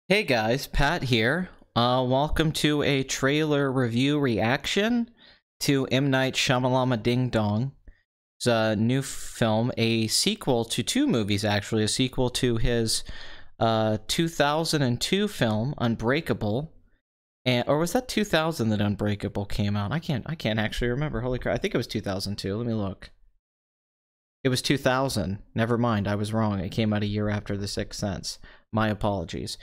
Hey guys, Pat here. Welcome to a trailer review reaction to M. Night Shyamalama Ding Dong. It's a new film, a sequel to two movies actually, a sequel to his 2002 film Unbreakable, or was that 2000 that Unbreakable came out? I can't actually remember. Holy crap! I think it was 2002. Let me look. It was 2000. Never mind, I was wrong. It came out a year after The Sixth Sense. My apologies.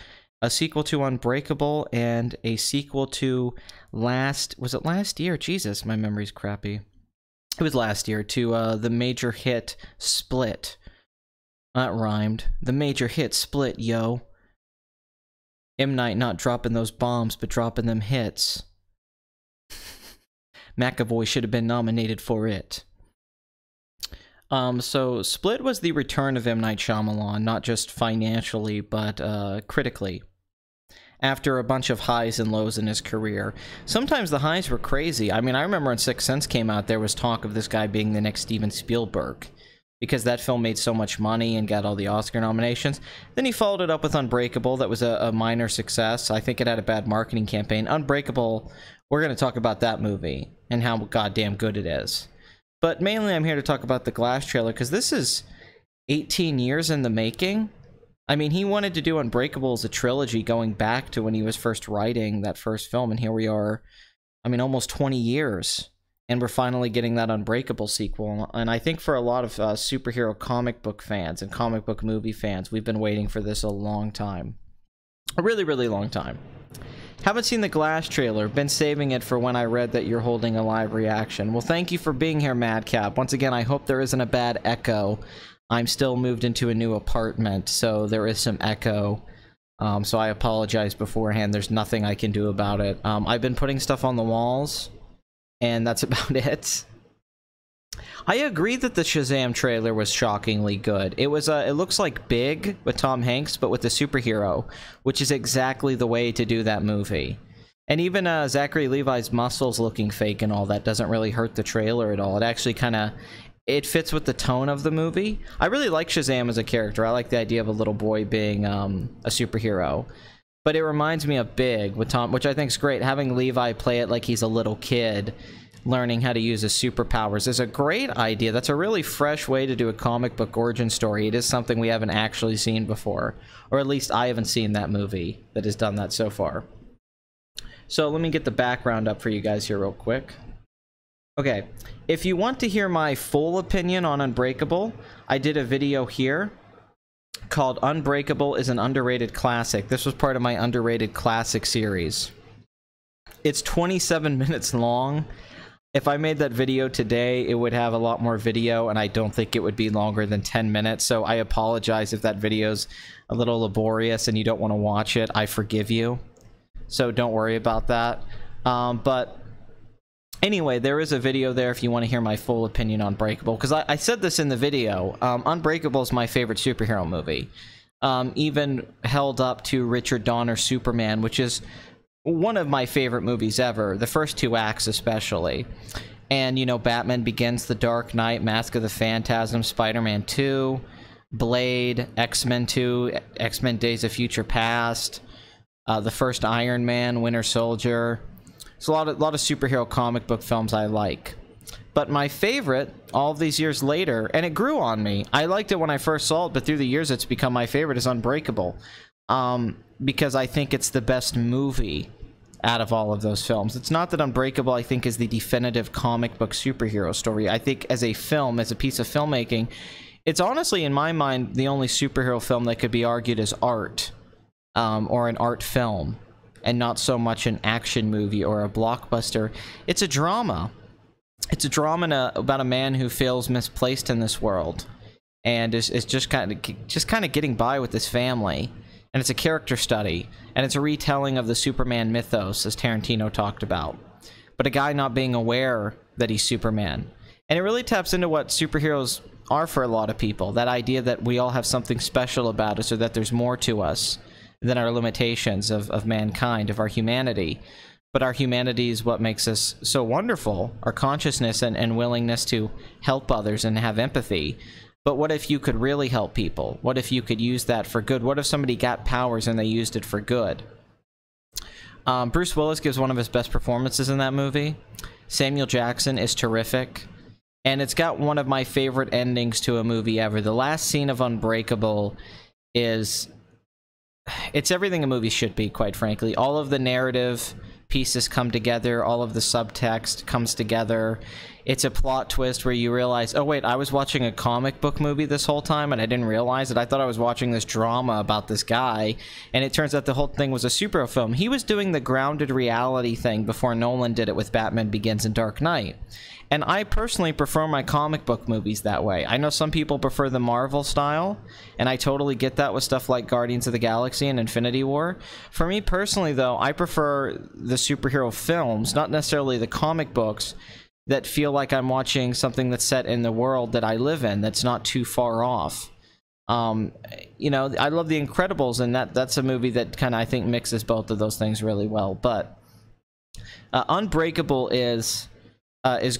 A sequel to Unbreakable and a sequel to was it last year? Jesus, my memory's crappy. It was last year, to the major hit Split. That rhymed. The major hit Split, yo. M. Night not dropping those bombs, but dropping them hits. McAvoy should have been nominated for it. So Split was the return of M. Night Shyamalan, not just financially, but critically. After a bunch of highs and lows in his career. Sometimes the highs were crazy. I mean, I remember when Sixth Sense came out, there was talk of this guy being the next Steven Spielberg, because that film made so much money and got all the Oscar nominations. Then he followed it up with Unbreakable. That was a minor success. I think it had a bad marketing campaign. Unbreakable, we're going to talk about that movie and how goddamn good it is. But mainly I'm here to talk about the Glass trailer, because this is 18 years in the making. I mean, he wanted to do Unbreakable as a trilogy going back to when he was first writing that first film, and here we are, I mean, almost 20 years, and we're finally getting that Unbreakable sequel. And I think for a lot of superhero comic book fans and comic book movie fans, we've been waiting for this a long time. A really, really long time. Haven't seen the Glass trailer, been saving it for when I read that you're holding a live reaction. Well, thank you for being here, Madcap. Once again, I hope there isn't a bad echo. I'm still moved into a new apartment, so there is some echo. So I apologize beforehand. There's nothing I can do about it. I've been putting stuff on the walls, and that's about it. I agree that the Shazam trailer was shockingly good. It was it looks like Big with Tom Hanks, but with a superhero, which is exactly the way to do that movie. And even Zachary Levi's muscles looking fake and all that doesn't really hurt the trailer at all. It actually kind of... it fits with the tone of the movie. I really like Shazam as a character. I like the idea of a little boy being a superhero. But it reminds me of Big with Tom, which I think is great. Having Levi play it like he's a little kid, learning how to use his superpowers is a great idea. That's a really fresh way to do a comic book origin story. It is something we haven't actually seen before. Or at least I haven't seen that movie that has done that so far. So let me get the background up for you guys here real quick. Okay, if you want to hear my full opinion on Unbreakable, I did a video here called Unbreakable is an Underrated Classic. This was part of my Underrated Classic series. It's 27 minutes long. If I made that video today, it would have a lot more video, and I don't think it would be longer than 10 minutes, so I apologize if that video's a little laborious and you don't want to watch it. I forgive you, so don't worry about that. But anyway, there is a video there if you want to hear my full opinion on Unbreakable, because I said this in the video. Unbreakable is my favorite superhero movie, even held up to Richard Donner's Superman, which is one of my favorite movies ever, the first two acts especially. And, you know, Batman Begins, The Dark Knight, Mask of the Phantasm, Spider-Man 2, Blade, X-Men 2, X-Men Days of Future Past, the first Iron Man, Winter Soldier. It's a lot of superhero comic book films I like. But my favorite, all of these years later, and it grew on me. I liked it when I first saw it, but through the years it's become my favorite, is Unbreakable. Because I think it's the best movie out of all of those films. It's not that Unbreakable, I think, is the definitive comic book superhero story. I think as a film, as a piece of filmmaking, it's honestly, in my mind, the only superhero film that could be argued as art, or an art film, and not so much an action movie or a blockbuster. It's a drama. It's a drama about a man who feels misplaced in this world, and is just kind of getting by with his family. And it's a character study, and it's a retelling of the Superman mythos, as Tarantino talked about. But a guy not being aware that he's Superman. And it really taps into what superheroes are for a lot of people. That idea that we all have something special about us, or that there's more to us than our limitations of mankind, of our humanity. But our humanity is what makes us so wonderful. Our consciousness and willingness to help others and have empathy. But what if you could really help people? What if you could use that for good? What if somebody got powers and they used it for good? Bruce Willis gives one of his best performances in that movie. Samuel Jackson is terrific. And it's got one of my favorite endings to a movie ever. The last scene of Unbreakable is... it's everything a movie should be, quite frankly. All of the narrative pieces come together. All of the subtext comes together. It's a plot twist where you realize, oh wait, I was watching a comic book movie this whole time and I didn't realize it. I thought I was watching this drama about this guy, and it turns out the whole thing was a superhero film. He was doing the grounded reality thing before Nolan did it with Batman Begins and Dark Knight. And I personally prefer my comic book movies that way. I know some people prefer the Marvel style, and I totally get that with stuff like Guardians of the Galaxy and Infinity War. For me personally, though, I prefer the superhero films, not necessarily the comic books, that feel like I'm watching something that's set in the world that I live in, that's not too far off. You know, I love The Incredibles, and that's a movie that kind of, I think, mixes both of those things really well. But Unbreakable is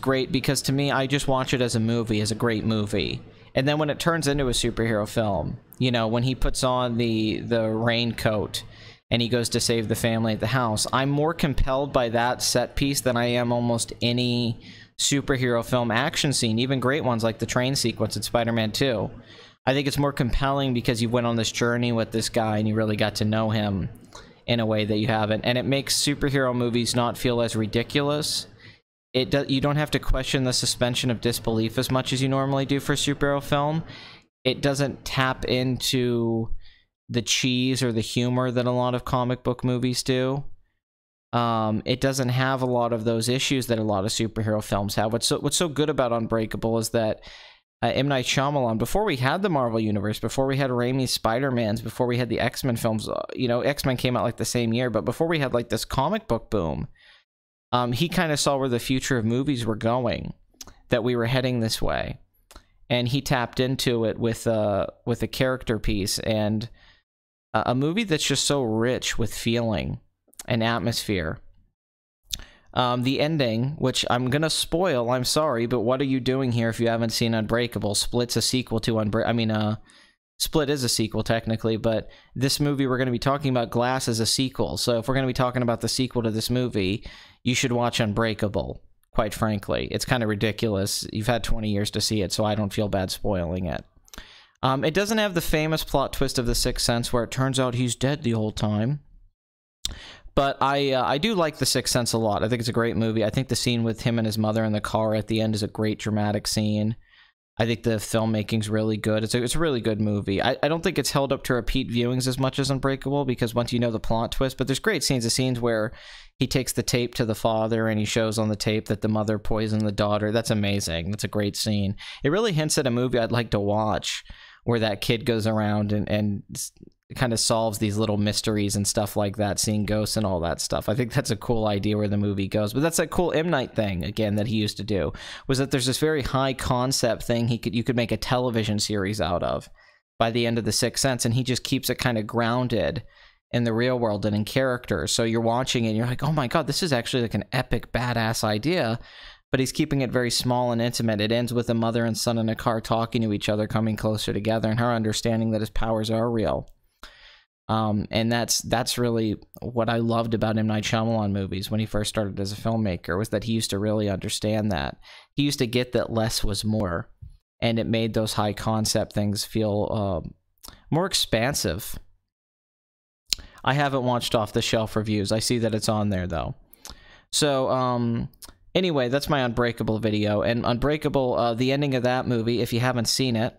great because, to me, I just watch it as a movie, as a great movie. And then when it turns into a superhero film, you know, when he puts on the raincoat and he goes to save the family at the house, I'm more compelled by that set piece than I am almost any superhero film action scene, even great ones like the train sequence in Spider-Man 2. I think it's more compelling because you went on this journey with this guy and you really got to know him in a way that you haven't. And it makes superhero movies not feel as ridiculous. You don't have to question the suspension of disbelief as much as you normally do for a superhero film. It doesn't tap into the cheese or the humor that a lot of comic book movies do. It doesn't have a lot of those issues that a lot of superhero films have. What's so good about Unbreakable is that M. Night Shyamalan, before we had the Marvel Universe, before we had Raimi's Spider-Mans, before we had the X-Men films, you know, X-Men came out like the same year, but before we had like this comic book boom, he kind of saw where the future of movies were going, that we were heading this way. And he tapped into it with a character piece and a movie that's just so rich with feeling and atmosphere. The ending, which I'm gonna spoil, I'm sorry, but what are you doing here if you haven't seen Unbreakable? Split's a sequel to Split is a sequel technically, but this movie we're going to be talking about, Glass, is a sequel. So if we're going to be talking about the sequel to this movie, you should watch Unbreakable, quite frankly. It's kind of ridiculous. You've had 20 years to see it, so I don't feel bad spoiling it. It doesn't have the famous plot twist of The Sixth Sense where it turns out he's dead the whole time. But I do like The Sixth Sense a lot. I think it's a great movie. I think the scene with him and his mother in the car at the end is a great dramatic scene. I think the filmmaking's really good. It's a really good movie. I don't think it's held up to repeat viewings as much as Unbreakable, because once you know the plot twist, but there's great scenes where he takes the tape to the father and he shows on the tape that the mother poisoned the daughter. That's amazing. That's a great scene. It really hints at a movie I'd like to watch, where that kid goes around and kind of solves these little mysteries and stuff like that, seeing ghosts and all that stuff. I think that's a cool idea where the movie goes. But that's a cool M. Night thing, again, that he used to do, was that there's this very high concept thing you could make a television series out of by the end of The Sixth Sense, and he just keeps it kind of grounded in the real world and in character. So you're watching it and you're like, oh my god, this is actually like an epic, badass idea. But he's keeping it very small and intimate. It ends with a mother and son in a car talking to each other, coming closer together, and her understanding that his powers are real. And that's really what I loved about M. Night Shyamalan movies when he first started as a filmmaker, was that he used to really understand that. He used to get that less was more, and it made those high concept things feel more expansive. I haven't watched Off the Shelf reviews. I see that it's on there, though. So, anyway, that's my Unbreakable video. And Unbreakable, the ending of that movie, if you haven't seen it,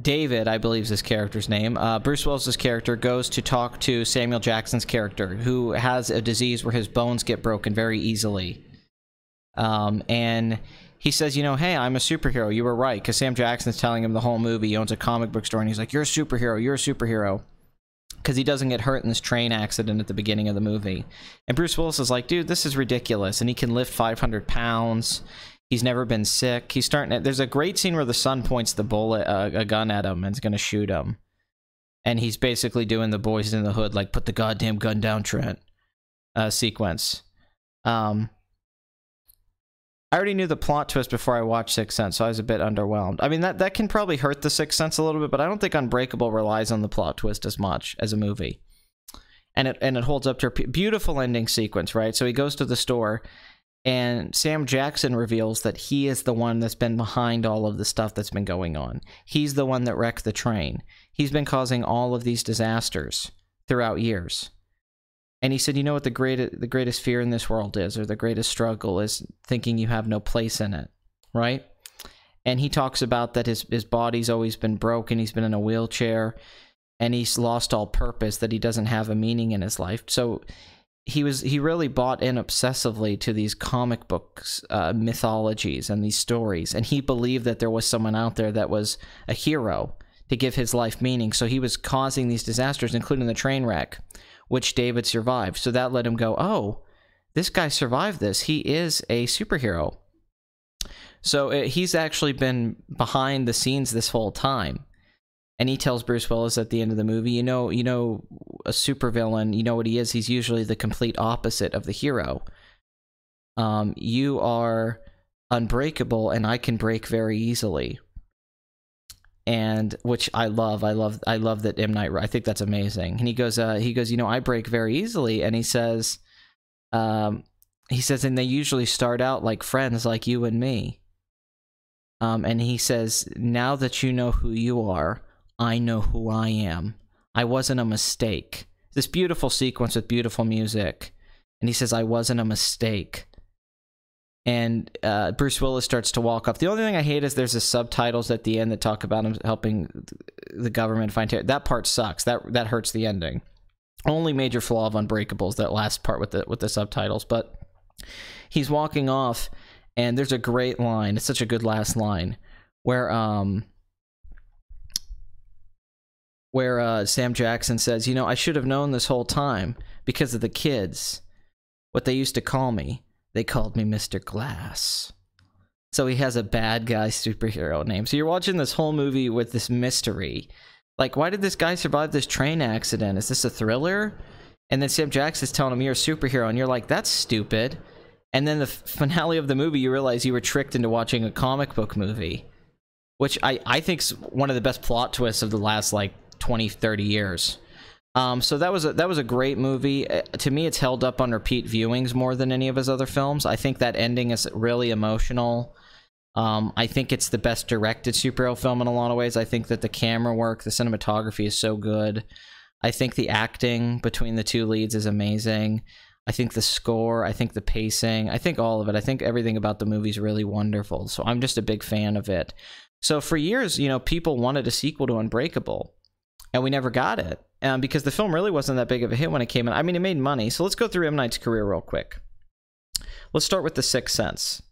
David, I believe is his character's name, Bruce Willis's character goes to talk to Samuel Jackson's character, who has a disease where his bones get broken very easily. And he says, you know, hey, I'm a superhero. You were right, because Sam Jackson's telling him the whole movie. He owns a comic book store, and he's like, you're a superhero, you're a superhero. Because he doesn't get hurt in this train accident at the beginning of the movie. And Bruce Willis is like, dude, this is ridiculous. And he can lift 500 pounds. He's never been sick. He's starting to... There's a great scene where the son points the a gun at him and is going to shoot him. And he's basically doing the Boys in the Hood, like, put the goddamn gun down, Trent, sequence. I already knew the plot twist before I watched Sixth Sense, so I was a bit underwhelmed. I mean, that can probably hurt the Sixth Sense a little bit, but I don't think Unbreakable relies on the plot twist as much as a movie. And it holds up to a beautiful ending sequence, right? So he goes to the store, and Sam Jackson reveals that he is the one that's been behind all of the stuff that's been going on. He's the one that wrecked the train. He's been causing all of these disasters throughout years. And he said, you know what the greatest fear in this world is, or the greatest struggle is thinking you have no place in it, right? And he talks about that his body's always been broken, he's been in a wheelchair, and he's lost all purpose, that he doesn't have a meaning in his life. So he really bought in obsessively to these comic books, mythologies, and these stories, and he believed that there was someone out there that was a hero to give his life meaning. So he was causing these disasters, including the train wreck, which David survived. So that let him go, oh, this guy survived this. He is a superhero. So he's actually been behind the scenes this whole time. And he tells Bruce Willis at the end of the movie, you know, a supervillain, you know what he is? He's usually the complete opposite of the hero. You are unbreakable, and I can break very easily. And which I love that M. Night. I think that's amazing. And he goes, you know, I break very easily. And he says, and they usually start out like friends, like you and me. And he says, now that you know who you are, I know who I am. I wasn't a mistake. This beautiful sequence with beautiful music. And he says, I wasn't a mistake. And Bruce Willis starts to walk off. The only thing I hate is there's the subtitles at the end that talk about him helping the government find terror. That part sucks. That hurts the ending. Only major flaw of Unbreakable is that last part with the subtitles. But he's walking off, and there's a great line. It's such a good last line where Sam Jackson says, you know, I should have known this whole time because of the kids. What they used to call me. They called me Mr. Glass. So he has a bad guy superhero name. So you're watching this whole movie with this mystery. Like, why did this guy survive this train accident? Is this a thriller? And then Sam Jackson's telling him you're a superhero, and you're like, that's stupid. And then the finale of the movie, you realize you were tricked into watching a comic book movie. Which I think's one of the best plot twists of the last, like, 20, 30 years. So that was a great movie. To me, it's held up on repeat viewings more than any of his other films. I think that ending is really emotional. I think it's the best directed superhero film in a lot of ways. I think that the camera work, the cinematography is so good. I think the acting between the two leads is amazing. I think the score, I think the pacing, I think all of it. I think everything about the movie is really wonderful. So I'm just a big fan of it. So for years, you know, people wanted a sequel to Unbreakable, and we never got it. Because the film really wasn't that big of a hit when it came out. I mean, it made money. So let's go through M. Night's career real quick. Let's start with The Sixth Sense.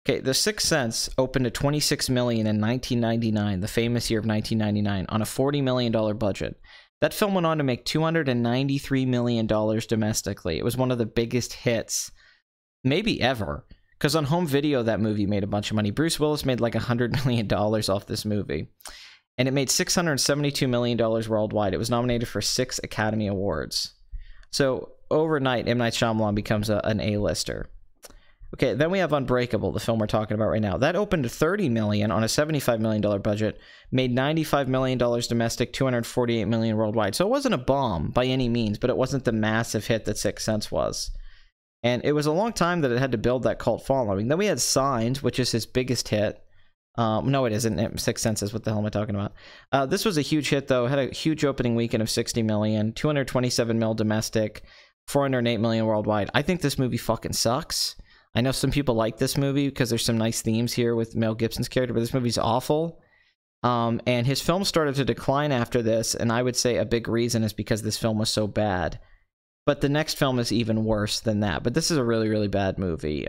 Okay, The Sixth Sense opened at $26 million in 1999, the famous year of 1999, on a $40 million budget. That film went on to make $293 million domestically. It was one of the biggest hits, maybe ever. Because on home video, that movie made a bunch of money. Bruce Willis made like $100 million off this movie. And it made $672 million worldwide. It was nominated for 6 Academy Awards. So overnight, M. Night Shyamalan becomes an A-lister. Okay, then we have Unbreakable, the film we're talking about right now. That opened to $30 million on a $75 million budget, made $95 million domestic, $248 million worldwide. So it wasn't a bomb by any means, but it wasn't the massive hit that Sixth Sense was. And it was a long time that it had to build that cult following. Then we had Signs, which is his biggest hit. No, it isn't. Sixth Sense is what the hell am I talking about? This was a huge hit, though. It had a huge opening weekend of $60 million, $227 million domestic, $408 million worldwide. I think this movie fucking sucks. I know some people like this movie because there's some nice themes here with Mel Gibson's character, but this movie's awful. And his film started to decline after this, and I would say a big reason is because this film was so bad. But the next film is even worse than that. But this is a really, really bad movie.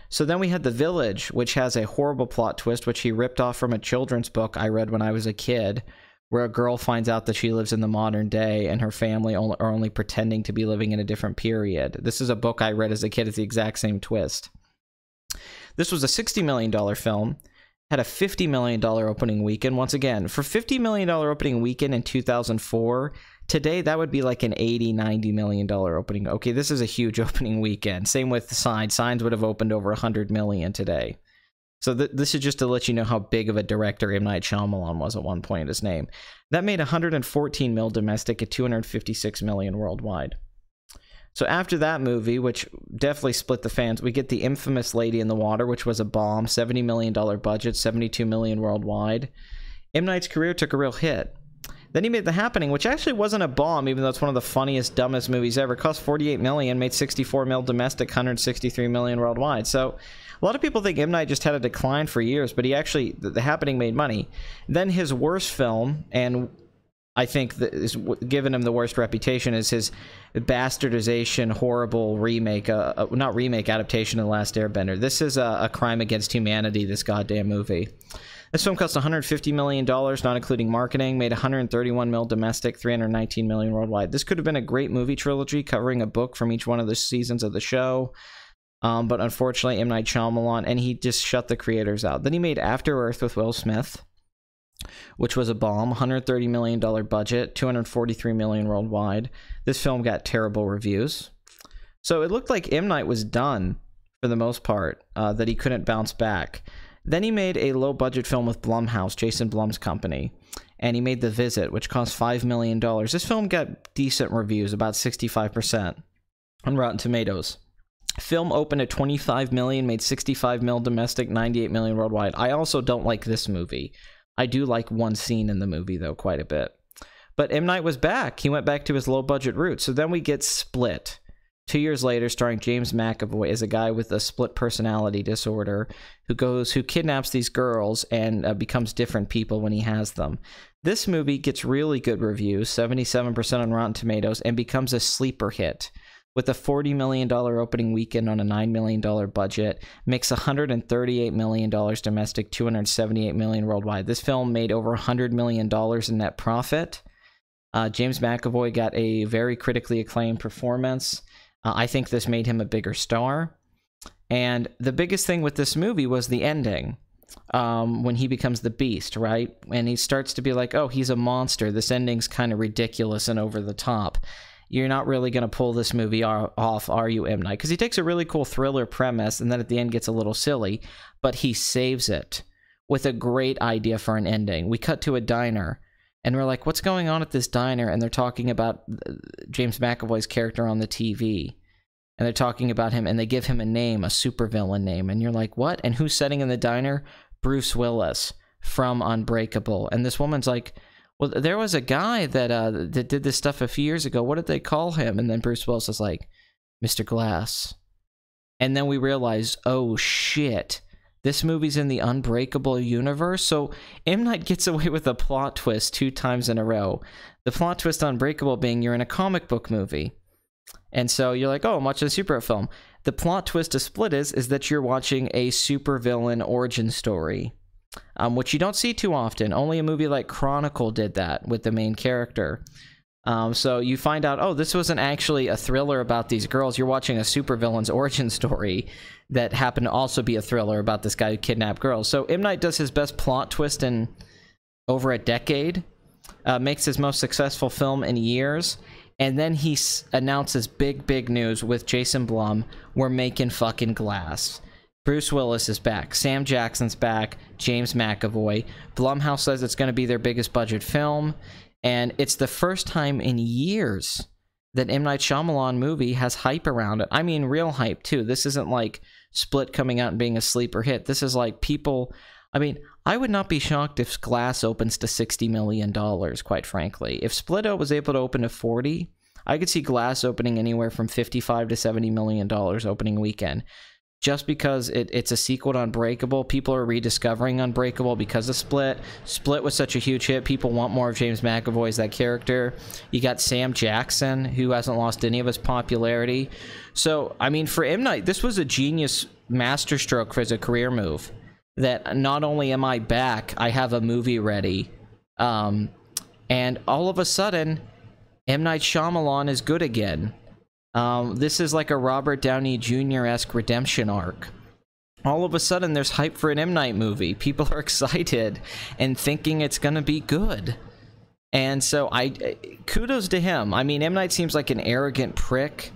So then we had The Village, which has a horrible plot twist, which he ripped off from a children's book I read when I was a kid, where a girl finds out that she lives in the modern day and her family are only pretending to be living in a different period. This is a book I read as a kid. It's the exact same twist. This was a $60 million film, had a $50 million opening weekend. Once again, for $50 million opening weekend in 2004, Today, that would be like an $80-90 million opening. Okay, this is a huge opening weekend. Same with Signs. Signs would have opened over $100 million today. So this is just to let you know how big of a director M. Night Shyamalan was at one point in his name. That made $114 million domestic at $256 million worldwide. So after that movie, which definitely split the fans, we get the infamous Lady in the Water, which was a bomb, $70 million budget, $72 million worldwide. M. Night's career took a real hit. Then he made The Happening, which actually wasn't a bomb, even though it's one of the funniest, dumbest movies ever. It cost $48 million, made $64 million domestic, $163 million worldwide. So a lot of people think M. Night just had a decline for years, but he actually, The Happening made money. Then his worst film, and I think that is given him the worst reputation, is his bastardization, horrible remake, not remake, adaptation of The Last Airbender. This is a crime against humanity, this goddamn movie. This film cost $150 million, not including marketing, made $131 million domestic, $319 million worldwide. This could have been a great movie trilogy covering a book from each one of the seasons of the show. But unfortunately, M. Night Shyamalan, and he just shut the creators out. Then he made After Earth with Will Smith, which was a bomb, $130 million budget, $243 million worldwide. This film got terrible reviews. So it looked like M. Night was done, for the most part, that he couldn't bounce back. Then he made a low-budget film with Blumhouse, Jason Blum's company, and he made The Visit, which cost $5 million. This film got decent reviews, about 65% on Rotten Tomatoes. Film opened at $25 million, made $65 million domestic, $98 million worldwide. I also don't like this movie. I do like one scene in the movie, though, quite a bit. But M. Night was back. He went back to his low-budget roots. So then we get Split. 2 years later, starring James McAvoy as a guy with a split personality disorder who kidnaps these girls and becomes different people when he has them. This movie gets really good reviews, 77% on Rotten Tomatoes, and becomes a sleeper hit. With a $40 million opening weekend on a $9 million budget, makes $138 million domestic, $278 million worldwide. This film made over $100 million in net profit. James McAvoy got a very critically acclaimed performance. I think this made him a bigger star. And the biggest thing with this movie was the ending. When he becomes the Beast, right? And he starts to be like, oh, he's a monster. This ending's kind of ridiculous and over the top. You're not really going to pull this movie off, are you, M. Night? Because he takes a really cool thriller premise, and then at the end gets a little silly, but he saves it with a great idea for an ending. We cut to a diner, and we're like, what's going on at this diner? And they're talking about James McAvoy's character on the TV. And they're talking about him, and they give him a name, a supervillain name. And you're like, what? And who's sitting in the diner? Bruce Willis from Unbreakable. And this woman's like, well, there was a guy that did this stuff a few years ago. What did they call him? And then Bruce Willis is like, Mr. Glass. And then we realize, oh, shit. This movie's in the Unbreakable universe. So M. Night gets away with a plot twist 2 times in a row. The plot twist on Unbreakable being you're in a comic book movie. And so you're like, oh, I'm watching a superhero film. The plot twist of Split is that you're watching a supervillain origin story, which you don't see too often. Only a movie like Chronicle did that with the main character. So you find out, oh, this wasn't actually a thriller about these girls. You're watching a supervillain's origin story that happened to also be a thriller about this guy who kidnapped girls. So M. Night does his best plot twist in over a decade, makes his most successful film in years, and then he announces big news with Jason Blum, we're making fucking Glass. Bruce Willis is back. Sam Jackson's back. James McAvoy. Blumhouse says it's going to be their biggest budget film. And it's the first time in years that M. Night Shyamalan movie has hype around it. I mean, real hype, too. This isn't like Split coming out and being a sleeper hit. This is like people... I mean, I would not be shocked if Glass opens to $60 million, quite frankly. If Split was able to open to 40, I could see Glass opening anywhere from $55 to $70 million opening weekend. Just because it's a sequel to Unbreakable, people are rediscovering Unbreakable because of Split. Split was such a huge hit. People want more of James McAvoy as that character. You got Sam Jackson, who hasn't lost any of his popularity. So, I mean, for M. Night, this was a genius masterstroke for his career move. That not only am I back, I have a movie ready. And all of a sudden, M. Night Shyamalan is good again. This is like a Robert Downey Jr.-esque redemption arc. All of a sudden, there's hype for an M. Night movie. People are excited and thinking it's gonna be good. And so kudos to him. I mean, M. Night seems like an arrogant prick.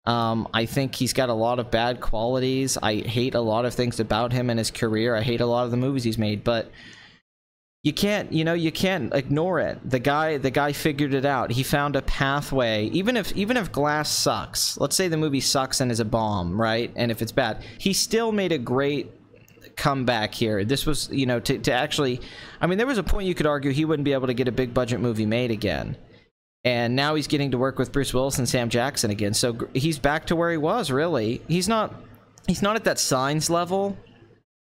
I think he's got a lot of bad qualities. I hate a lot of things about him and his career. I hate a lot of the movies he's made, but you can't ignore it. The guy figured it out. He found a pathway. Even if Glass sucks, let's say the movie sucks and is a bomb, right? And if it's bad, he still made a great comeback here. This was, to actually, I mean, there was a point you could argue he wouldn't be able to get a big budget movie made again. And now he's getting to work with Bruce Willis and Sam Jackson again. So he's back to where he was, really. He's not at that Signs level,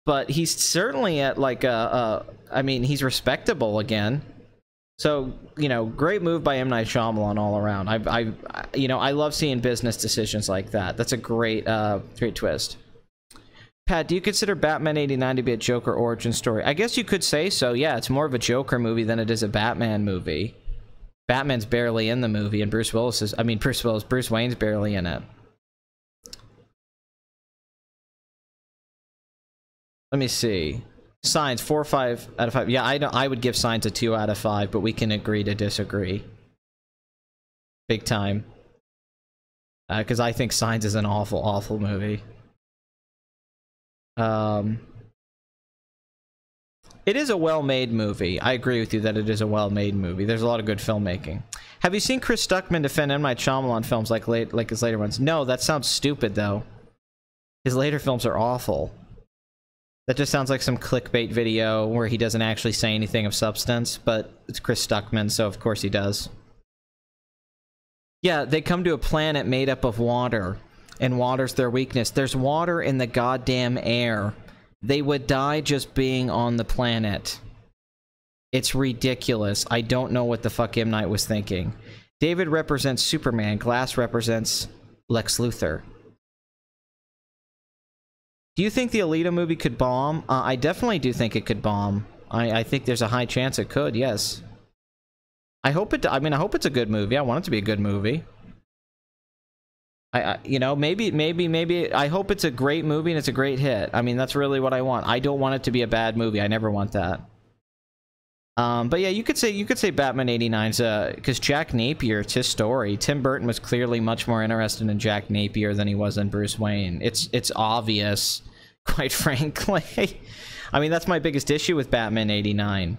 but he's certainly at like I mean, he's respectable again. So, great move by M. Night Shyamalan all around. I love seeing business decisions like that. That's a great twist. Pat, do you consider Batman 89 to be a Joker origin story? I guess you could say so. Yeah, it's more of a Joker movie than it is a Batman movie. Batman's barely in the movie, and Bruce Wayne's barely in it. Let me see. Signs, 4 or 5 out of 5. Yeah, I would give Signs a 2 out of 5, but we can agree to disagree. Big time. Because I think Signs is an awful, awful movie. It is a well-made movie. I agree with you that it is a well-made movie. There's a lot of good filmmaking. Have you seen Chris Stuckman defend M. Night Shyamalan films like his later ones? No, that sounds stupid, though. His later films are awful. That just sounds like some clickbait video where he doesn't actually say anything of substance, but it's Chris Stuckman, so of course he does. Yeah, they come to a planet made up of water, and water's their weakness. There's water in the goddamn air. They would die just being on the planet. It's ridiculous. I don't know what the fuck M. Night was thinking. David represents Superman. Glass represents Lex Luthor. Do you think the Alita movie could bomb? I definitely do think it could bomb. I think there's a high chance it could, yes. I hope it... I mean, I hope it's a good movie. I want it to be a good movie. Maybe I hope it's a great movie and it's a great hit. I mean, that's really what I want. I don't want it to be a bad movie. I never want that. But yeah, you could say Batman 89's because Jack Napier, it's his story. Tim Burton was clearly much more interested in Jack Napier than he was in Bruce Wayne. It's obvious, quite frankly. I mean, that's my biggest issue with Batman 89,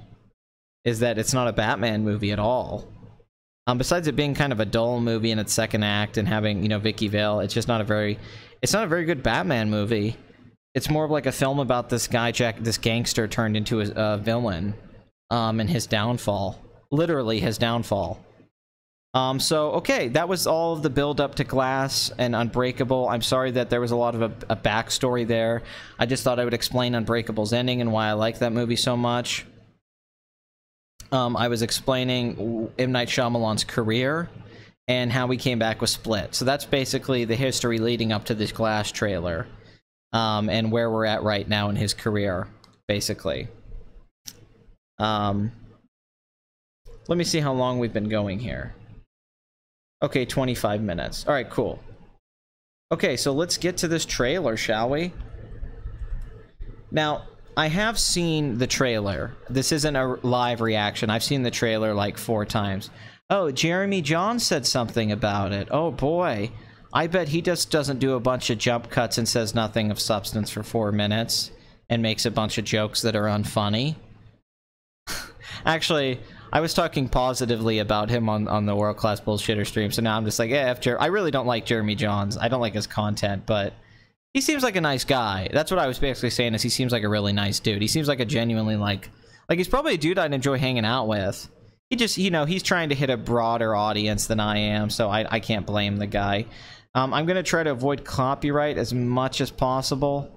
is that it's not a Batman movie at all. Besides it being kind of a dull movie in its second act and having, Vicky Vale, it's just not a very good Batman movie. It's more of like a film about this guy, this gangster turned into a villain, and his downfall. Literally his downfall. So, okay, that was all of the build-up to Glass and Unbreakable. I'm sorry that there was a lot of a backstory there. I just thought I would explain Unbreakable's ending and why I like that movie so much. I was explaining M. Night Shyamalan's career and how he came back with Split. So that's basically the history leading up to this Glass trailer, and where we're at right now in his career, basically. Let me see how long we've been going here. Okay, 25 minutes. All right, cool. Okay, so let's get to this trailer, shall we? Now, I have seen the trailer. This isn't a live reaction. I've seen the trailer like 4 times. Oh, Jeremy Johns said something about it. Oh boy. I bet he just doesn't do a bunch of jump cuts and says nothing of substance for 4 minutes and makes a bunch of jokes that are unfunny. Actually, I was talking positively about him on the World Class Bullshitter stream, so now I'm just like, yeah, I really don't like Jeremy Johns. I don't like his content, but he seems like a nice guy. That's what I was basically saying, is he seems like a really nice dude. He seems like a genuinely, like he's probably a dude I'd enjoy hanging out with. He just, he's trying to hit a broader audience than I am, so I can't blame the guy. I'm going to try to avoid copyright as much as possible.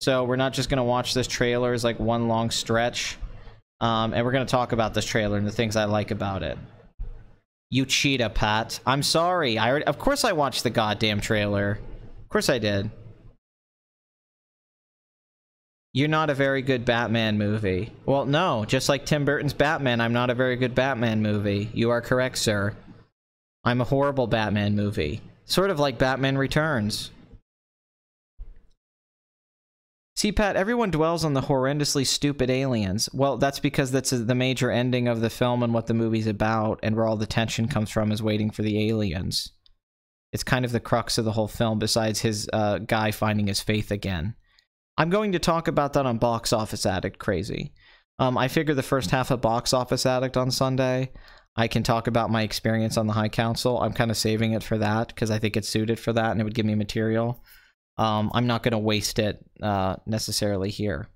So we're not just going to watch this trailer as like one long stretch. And we're going to talk about this trailer and the things I like about it. You cheetah, Pat. I'm sorry. Of course I watched the goddamn trailer. Of course I did. You're not a very good Batman movie. Well, no. Just like Tim Burton's Batman, I'm not a very good Batman movie. You are correct, sir. I'm a horrible Batman movie. Sort of like Batman Returns. See, Pat, everyone dwells on the horrendously stupid aliens. Well, that's because that's the major ending of the film and what the movie's about, and where all the tension comes from is waiting for the aliens. It's kind of the crux of the whole film, besides his guy finding his faith again. I'm going to talk about that on Box Office Addict Crazy. I figure the first half of Box Office Addict on Sunday, I can talk about my experience on the High Council. I'm kind of saving it for that, because I think it's suited for that, and it would give me material. I'm not going to waste it necessarily here.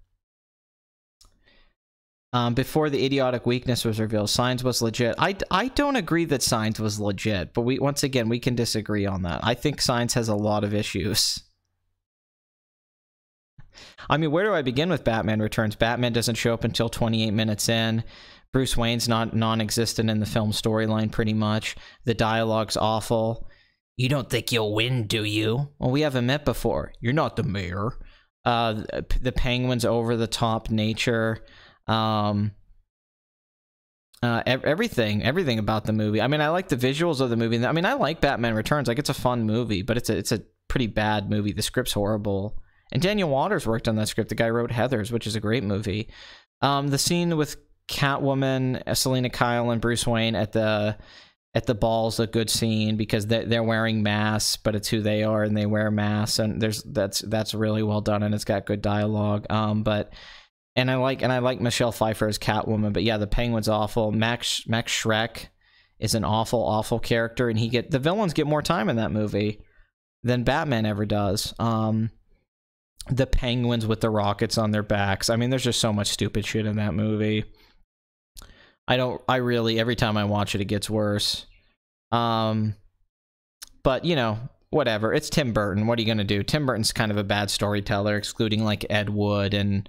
Before the idiotic weakness was revealed, Signs was legit. I don't agree that Signs was legit, but once again, we can disagree on that. I think Signs has a lot of issues. I mean, where do I begin with Batman Returns? Batman doesn't show up until 28 minutes in. Bruce Wayne's non-existent in the film storyline, pretty much. The dialogue's awful. You don't think you'll win, do you? Well, we haven't met before. You're not the mayor. The Penguin's over-the-top nature. Everything about the movie. I mean, I like the visuals of the movie. I mean, I like Batman Returns. Like, it's a fun movie, but it's a pretty bad movie. The script's horrible. And Daniel Waters worked on that script. The guy wrote Heathers, which is a great movie. The scene with Catwoman, Selena Kyle, and Bruce Wayne at the ball's a good scene, because they're wearing masks, but it's who they are, and they wear masks, and that's really well done, and it's got good dialogue. And I like Michelle Pfeiffer as Catwoman, but yeah, the Penguin's awful. Max Schreck is an awful character, and the villains get more time in that movie than Batman ever does. The Penguins with the rockets on their backs. I mean, there's just so much stupid shit in that movie. Every time I watch it, it gets worse. But, you know, whatever. It's Tim Burton. What are you going to do? Tim Burton's kind of a bad storyteller, excluding, like, Ed Wood and,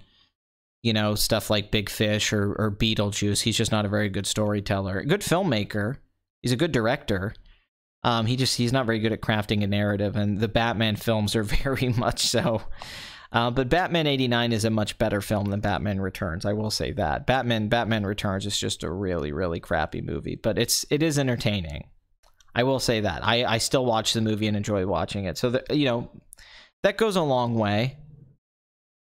you know, stuff like Big Fish or Beetlejuice. He's just not a very good storyteller. A good filmmaker. He's a good director. He's not very good at crafting a narrative, and the Batman films are very much so. But Batman 89 is a much better film than Batman Returns. I will say that. Batman Returns is just a really, really crappy movie, but it is entertaining. I will say that. I still watch the movie and enjoy watching it. So, you know, that goes a long way,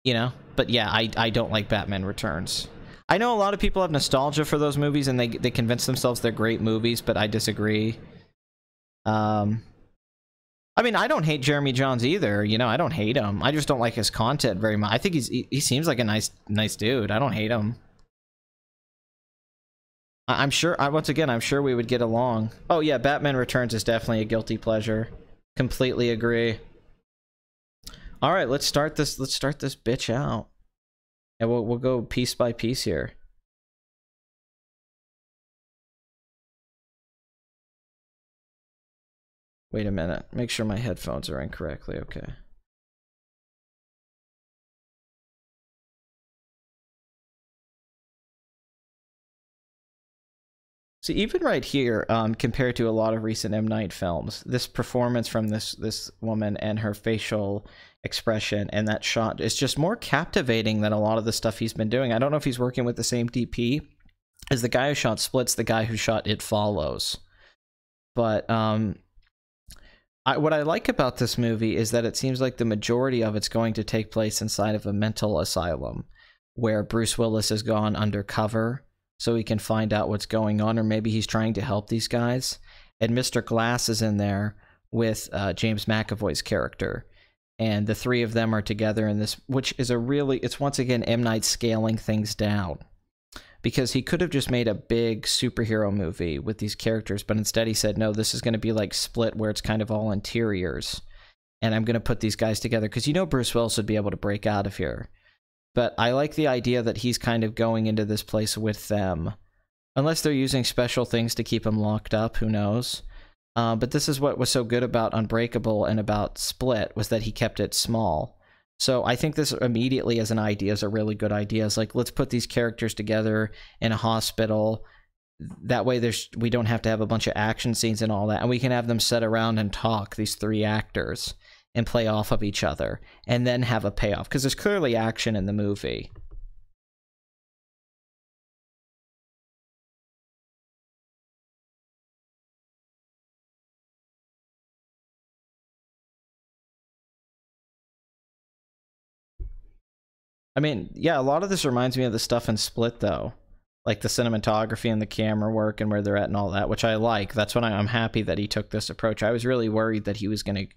you know? But yeah, I don't like Batman Returns. I know a lot of people have nostalgia for those movies, and they convince themselves they're great movies, but I disagree. I mean, I don't hate Jeremy Jahns either. You know, I don't hate him. I just don't like his content very much. I think he seems like a nice dude. I don't hate him. I'm sure. Once again, I'm sure we would get along. Oh yeah, Batman Returns is definitely a guilty pleasure. Completely agree. All right, let's start this bitch out, and we'll go piece by piece here. Wait a minute. Make sure my headphones are in correctly. Okay. See, even right here, compared to a lot of recent M. Night films, this performance from this woman and her facial expression and that shot is just more captivating than a lot of the stuff he's been doing. I don't know if he's working with the same DP as the guy who shot Split's, the guy who shot It Follows. But what I like about this movie is that it seems like the majority of it's going to take place inside of a mental asylum, where Bruce Willis has gone undercover so he can find out what's going on, or maybe he's trying to help these guys. And Mr. Glass is in there with James McAvoy's character. And the three of them are together in this, which is it's once again M. Night scaling things down. Because he could have just made a big superhero movie with these characters, but instead he said, no, this is going to be like Split, where it's kind of all interiors. And I'm going to put these guys together, because you know Bruce Willis would be able to break out of here. But I like the idea that he's kind of going into this place with them. Unless they're using special things to keep him locked up, who knows? But this is what was so good about Unbreakable and about Split, was that he kept it small. So I think this immediately as an idea is a really good idea. It's like, let's put these characters together in a hospital. That way we don't have to have a bunch of action scenes and all that. And we can have them sit around and talk, these three actors, and play off of each other. And then have a payoff. Because there's clearly action in the movie. I mean, yeah, a lot of this reminds me of the stuff in Split, though. Like the cinematography and the camera work and where they're at and all that, which I like. That's when I'm happy that he took this approach. I was really worried that he was going to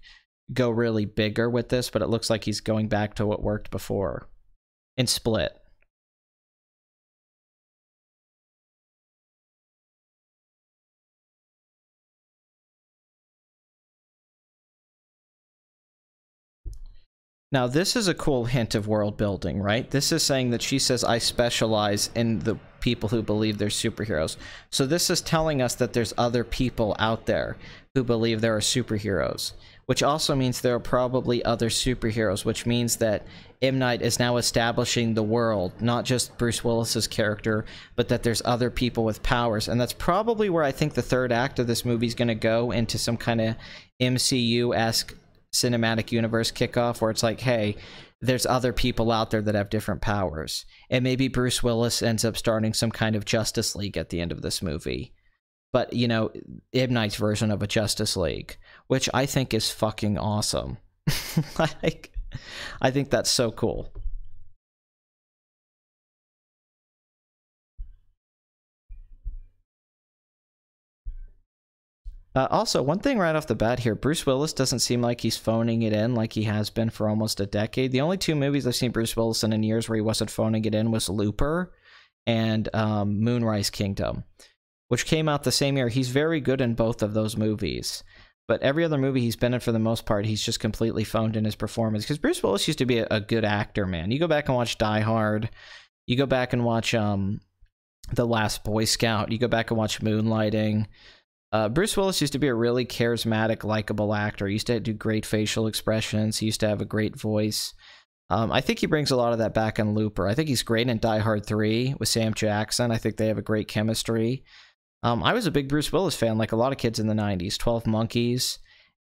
go really bigger with this, but it looks like he's going back to what worked before in Split. Now, this is a cool hint of world building, right? This is saying that she says, I specialize in the people who believe they're superheroes. So this is telling us that there's other people out there who believe there are superheroes, which also means there are probably other superheroes, which means that M. Night is now establishing the world, not just Bruce Willis's character, but that there's other people with powers. And that's probably where I think the third act of this movie is going to go, into some kind of MCU-esque cinematic universe kickoff, where it's like, hey, there's other people out there that have different powers, and maybe Bruce Willis ends up starting some kind of Justice League at the end of this movie, but you know, M. Night's version of a Justice League, which I think is fucking awesome. Like, I think that's so cool. Also, one thing right off the bat here, Bruce Willis doesn't seem like he's phoning it in like he has been for almost a decade. The only two movies I've seen Bruce Willis in years where he wasn't phoning it in was Looper and Moonrise Kingdom, which came out the same year. He's very good in both of those movies. But every other movie he's been in, for the most part, he's just completely phoned in his performance. Because Bruce Willis used to be a good actor, man. You go back and watch Die Hard. You go back and watch The Last Boy Scout. You go back and watch Moonlighting. Bruce Willis used to be a really charismatic, likable actor. He used to do great facial expressions. He used to have a great voice. I think he brings a lot of that back in Looper. I think he's great in Die Hard 3 with Sam Jackson. I think they have a great chemistry. I was a big Bruce Willis fan, like a lot of kids in the 90s. 12 Monkeys.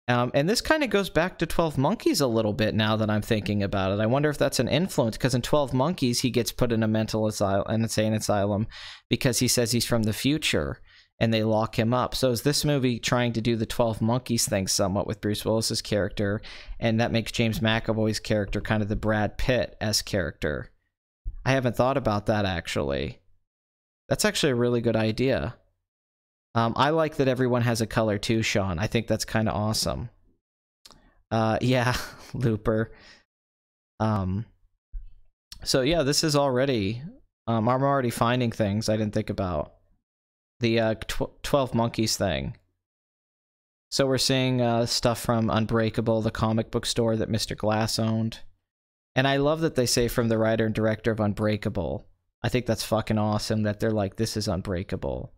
And this kind of goes back to 12 Monkeys a little bit now that I'm thinking about it. I wonder if that's an influence, because in 12 Monkeys, he gets put in a insane asylum because he says he's from the future, and they lock him up. So is this movie trying to do the 12 Monkeys thing somewhat with Bruce Willis's character, and that makes James McAvoy's character kind of the Brad Pitt-esque character? I haven't thought about that, actually. That's actually a really good idea. I like that everyone has a color too, Sean. I think that's kind of awesome. Yeah, Looper. So yeah, this is already... I'm already finding things I didn't think about. The 12 Monkeys thing. So we're seeing stuff from Unbreakable, the comic book store that Mr. Glass owned. And I love that they say from the writer and director of Unbreakable. I think that's fucking awesome that they're like, this is Unbreakable.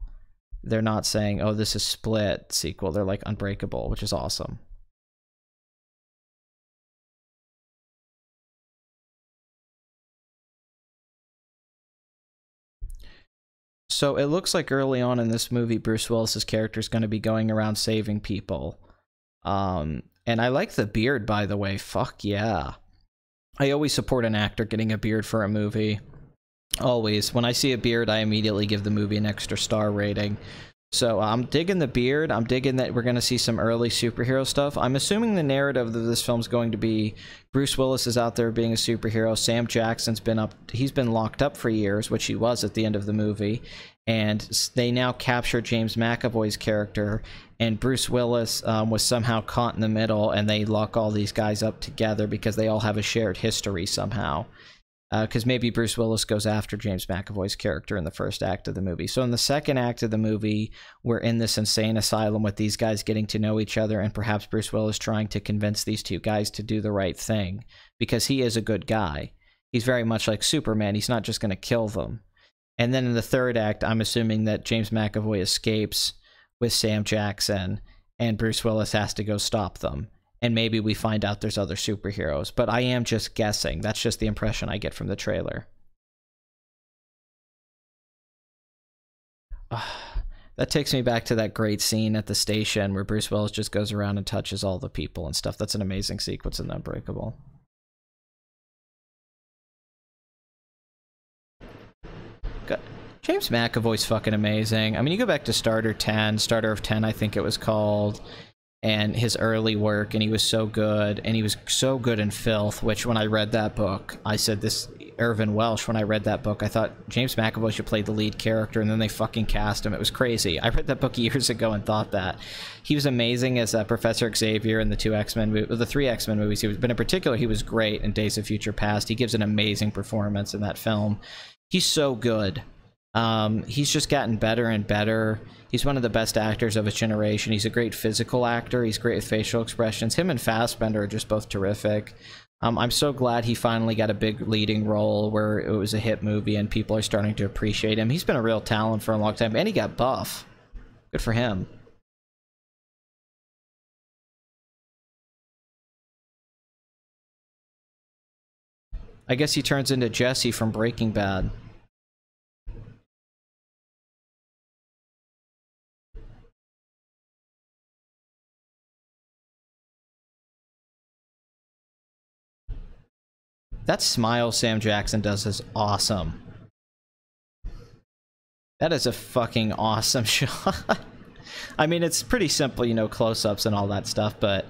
They're not saying, oh, this is Split sequel. They're like Unbreakable, which is awesome. So it looks like early on in this movie, Bruce Willis's character is going to be going around saving people. And I like the beard, by the way. Fuck yeah. I always support an actor getting a beard for a movie. Always. When I see a beard, I immediately give the movie an extra star rating. So I'm digging the beard. I'm digging that we're going to see some early superhero stuff. I'm assuming the narrative of this film is going to be Bruce Willis is out there being a superhero. Sam Jackson's he's been locked up for years, which he was at the end of the movie. And they now capture James McAvoy's character, and Bruce Willis was somehow caught in the middle, and they lock all these guys up together because they all have a shared history somehow. Because maybe Bruce Willis goes after James McAvoy's character in the first act of the movie. So in the second act of the movie, we're in this insane asylum with these guys getting to know each other, and perhaps Bruce Willis trying to convince these two guys to do the right thing, because he is a good guy. He's very much like Superman. He's not just going to kill them. And then in the third act, I'm assuming that James McAvoy escapes with Sam Jackson, and Bruce Willis has to go stop them. And maybe we find out there's other superheroes. But I am just guessing. That's just the impression I get from the trailer. That takes me back to that great scene at the station where Bruce Willis just goes around and touches all the people and stuff. That's an amazing sequence in Unbreakable. James McAvoy's fucking amazing. I mean, you go back to Starter of 10, I think it was called. and his early work, and he was so good, and he was so good in Filth, which when I read that book, I said this, Irvin Welsh, when I read that book, I thought James McAvoy should play the lead character, and then they fucking cast him. It was crazy. I read that book years ago and thought that. He was amazing as Professor Xavier in the the 3 X-Men movies, but in particular, he was great in Days of Future Past. He gives an amazing performance in that film. He's so good. He's just gotten better and better. He's one of the best actors of his generation. He's a great physical actor. He's great with facial expressions. Him and Fassbender are just both terrific. I'm so glad he finally got a big leading role where it was a hit movie and people are starting to appreciate him. He's been a real talent for a long time, and he got buff. Good for him. I guess he turns into Jesse from Breaking Bad. That smile Sam Jackson does is awesome. That is a fucking awesome shot. I mean, it's pretty simple, you know, close-ups and all that stuff, but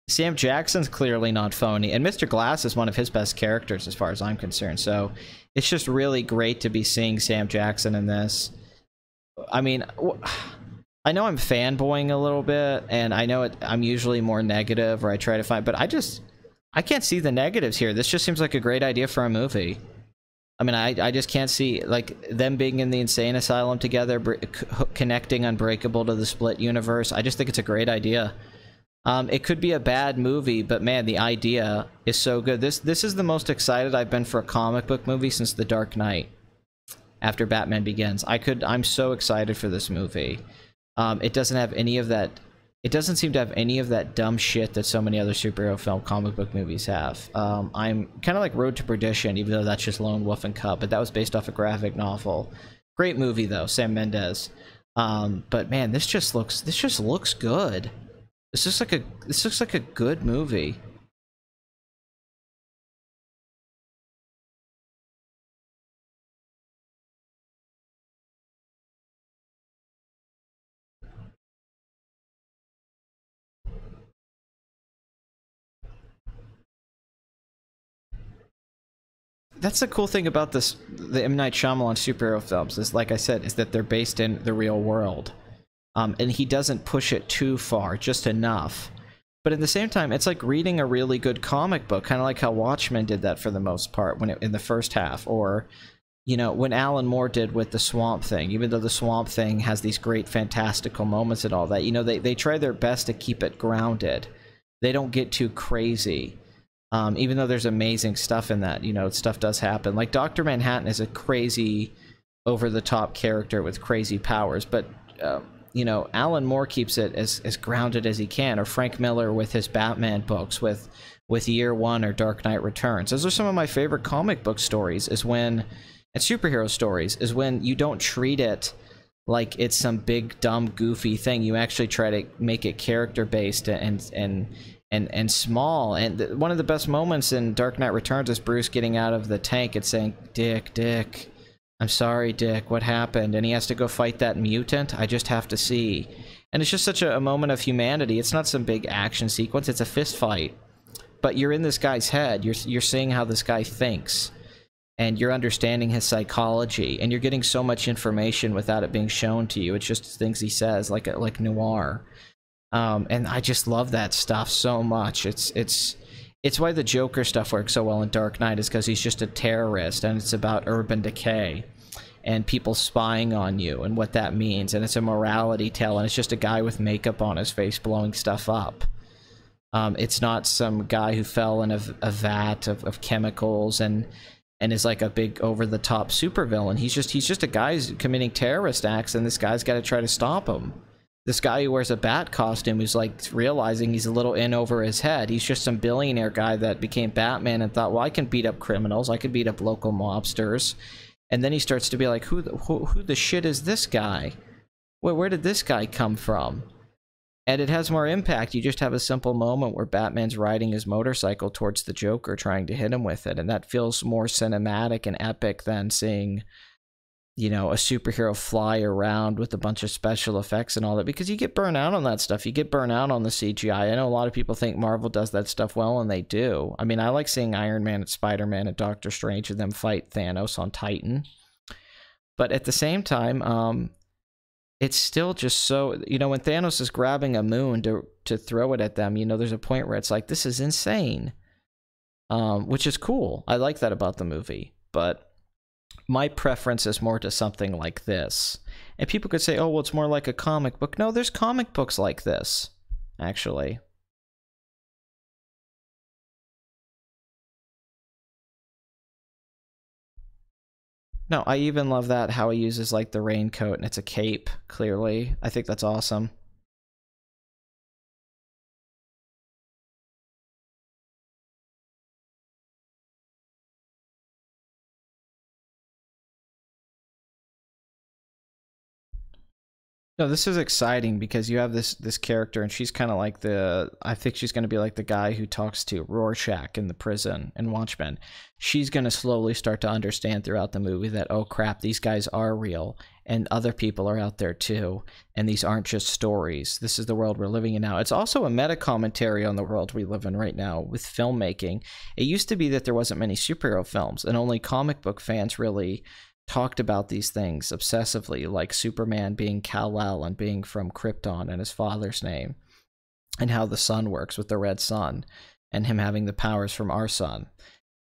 Sam Jackson's clearly not phony, and Mr. Glass is one of his best characters as far as I'm concerned, so it's just really great to be seeing Sam Jackson in this. I mean, I know I'm fanboying a little bit, and I know I'm usually more negative, or I try to find, but I can't see the negatives here. This just seems like a great idea for a movie. I mean, I just can't see, like, them being in the insane asylum together, connecting Unbreakable to the Split universe. I just think it's a great idea. It could be a bad movie, but man, the idea is so good. This is the most excited I've been for a comic book movie since The Dark Knight, after Batman Begins. I'm so excited for this movie. It doesn't have any of that. It doesn't seem to have any of that dumb shit that so many other superhero film comic book movies have. I'm kind of like Road to Perdition, even though that's just Lone Wolf and Cub, but that was based off a graphic novel. Great movie though, Sam Mendes. But man, this just looks good. This looks like a good movie. That's the cool thing about the M. Night Shyamalan superhero films, is, like I said, is that they're based in the real world. And he doesn't push it too far, just enough. But at the same time, it's like reading a really good comic book, kind of like how Watchmen did that for the most part in the first half, or, you know, when Alan Moore did with the Swamp Thing. Even though the Swamp Thing has these great fantastical moments and all that, you know, they try their best to keep it grounded. They don't get too crazy. Even though there's amazing stuff in that, you know, stuff does happen. Like, Dr. Manhattan is a crazy, over-the-top character with crazy powers, but, you know, Alan Moore keeps it as grounded as he can, or Frank Miller with his Batman books, with Year One or Dark Knight Returns. Those are some of my favorite comic book stories, and superhero stories, is when you don't treat it like it's some big, dumb, goofy thing. You actually try to make it character-based and small. And one of the best moments in Dark Knight Returns is Bruce getting out of the tank and saying, Dick, I'm sorry, Dick, what happened? And he has to go fight that mutant. I just have to see. And it's just such a moment of humanity. It's not some big action sequence. It's a fist fight. But you're in this guy's head. You're seeing how this guy thinks. And you're understanding his psychology. And you're getting so much information without it being shown to you. It's just things he says, like noir. And I just love that stuff so much. It's why the Joker stuff works so well in Dark Knight, is because he's just a terrorist, and it's about urban decay and people spying on you and what that means, and it's a morality tale, and it's just a guy with makeup on his face blowing stuff up. It's not some guy who fell in a vat of chemicals and is like a big over-the-top supervillain. He's just a guy who's committing terrorist acts, and this guy's got to try to stop him. This guy who wears a bat costume, who's like realizing he's a little in over his head. He's just some billionaire guy that became Batman and thought, well, I can beat up criminals. I can beat up local mobsters. And then he starts to be like, who the shit is this guy? Where did this guy come from? And it has more impact. You just have a simple moment where Batman's riding his motorcycle towards the Joker, trying to hit him with it. And that feels more cinematic and epic than seeing, you know, a superhero fly around with a bunch of special effects and all that, because you get burnt out on that stuff. You get burnt out on the CGI. I know a lot of people think Marvel does that stuff well, and they do. I mean, I like seeing Iron Man and Spider-Man and Doctor Strange and them fight Thanos on Titan. But at the same time, it's still just so, you know, when Thanos is grabbing a moon to throw it at them, you know, there's a point where it's like, this is insane. Which is cool. I like that about the movie. But my preference is more to something like this. And people could say, oh, well, it's more like a comic book. No, there's comic books like this, actually. No, I even love that, how he uses, like, the raincoat and it's a cape, clearly. I think that's awesome. No, this is exciting because you have this character, and she's kind of like I think she's going to be like the guy who talks to Rorschach in the prison in Watchmen. She's going to slowly start to understand throughout the movie that, oh crap, these guys are real, and other people are out there too, and these aren't just stories. This is the world we're living in now. It's also a meta commentary on the world we live in right now with filmmaking. It used to be that there wasn't many superhero films, and only comic book fans really talked about these things obsessively, like Superman being Kal-El and being from Krypton and his father's name, and how the sun works with the red sun, and him having the powers from our sun.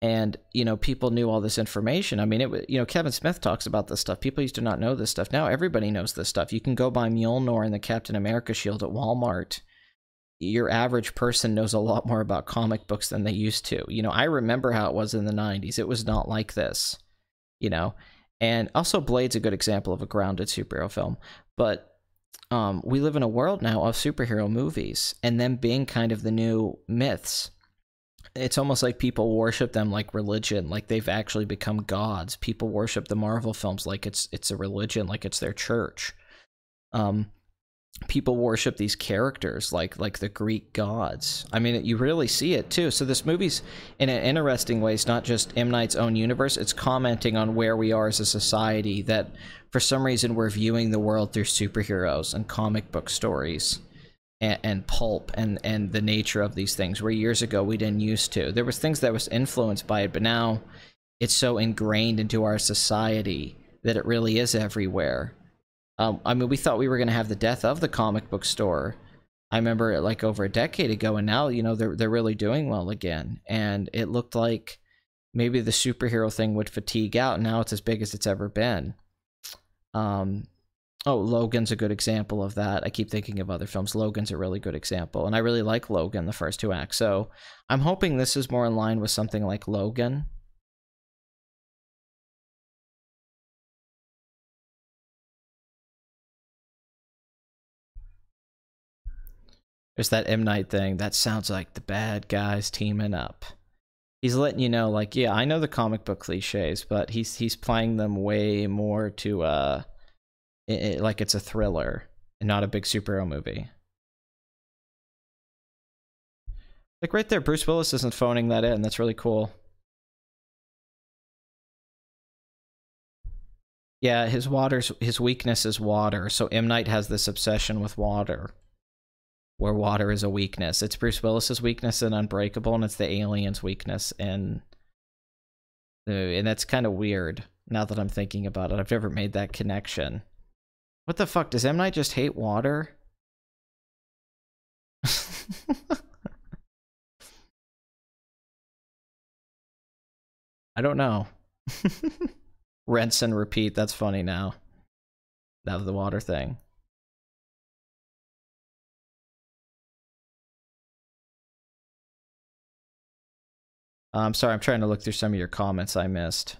And, you know, people knew all this information. I mean, you know, Kevin Smith talks about this stuff. People used to not know this stuff. Now everybody knows this stuff. You can go buy Mjolnir and the Captain America shield at Walmart. Your average person knows a lot more about comic books than they used to. You know, I remember how it was in the 90s. It was not like this, you know. And also, Blade's a good example of a grounded superhero film. But we live in a world now of superhero movies, and them being kind of the new myths. It's almost like people worship them like religion, like they've actually become gods. People worship the Marvel films like it's a religion, like it's their church. People worship these characters like the Greek gods. I mean, you really see it too. So this movie's, in an interesting way, it's not just M. Night's own universe. It's commenting on where we are as a society, that for some reason we're viewing the world through superheroes and comic book stories and pulp and the nature of these things, where years ago we didn't used to. There was things that was influenced by it, but now it's so ingrained into our society that it really is everywhere. I mean, we thought we were going to have the death of the comic book store. I remember it like over a decade ago, and now, you know, they're really doing well again. And it looked like maybe the superhero thing would fatigue out. Now it's as big as it's ever been. Oh, Logan's a good example of that. I keep thinking of other films. Logan's a really good example, and I really like Logan, the first two acts. So I'm hoping this is more in line with something like Logan. There's that M. Night thing. That sounds like the bad guys teaming up. He's letting you know, like, yeah, I know the comic book cliches, but he's playing them way more to, like it's a thriller and not a big superhero movie. Like right there, Bruce Willis isn't phoning that in. That's really cool. Yeah, his weakness is water. So M. Night has this obsession with water, where water is a weakness. It's Bruce Willis's weakness in Unbreakable, and it's the alien's weakness in... And that's kind of weird, now that I'm thinking about it. I've never made that connection. What the fuck? Does M. Night just hate water? I don't know. Rinse and repeat. That's funny now. Now the water thing. I'm sorry, I'm trying to look through some of your comments I missed.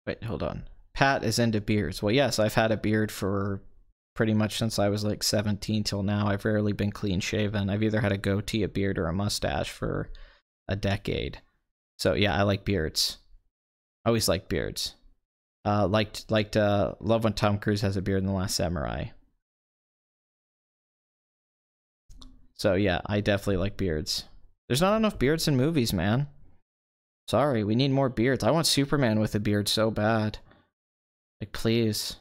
Wait, hold on. Pat is into beards. Well, yes, I've had a beard for pretty much since I was like 17 till now. I've rarely been clean shaven. I've either had a goatee, a beard, or a mustache for a decade. So yeah, I like beards. I always liked beards. Love when Tom Cruise has a beard in The Last Samurai. So yeah, I definitely like beards. There's not enough beards in movies, man. Sorry, we need more beards. I want Superman with a beard so bad. Like, please.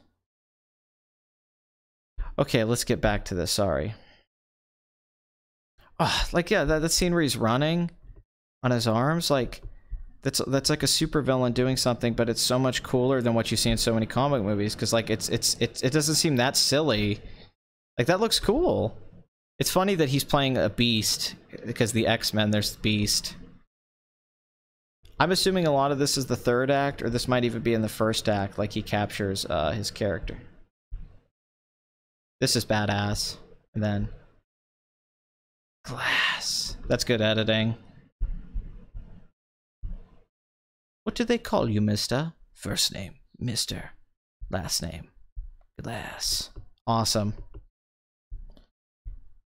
Okay, let's get back to this, sorry. Oh, like, yeah, that scene where he's running on his arms, like, that's like a supervillain doing something, but it's so much cooler than what you see in so many comic movies, because, like, it doesn't seem that silly. Like, that looks cool. It's funny that he's playing a beast, because the X-Men, there's Beast. I'm assuming a lot of this is the third act, or this might even be in the first act, like he captures his character. This is badass. And then... Glass. That's good editing. What do they call you, mister? First name, Mr. Last name, Glass. Awesome.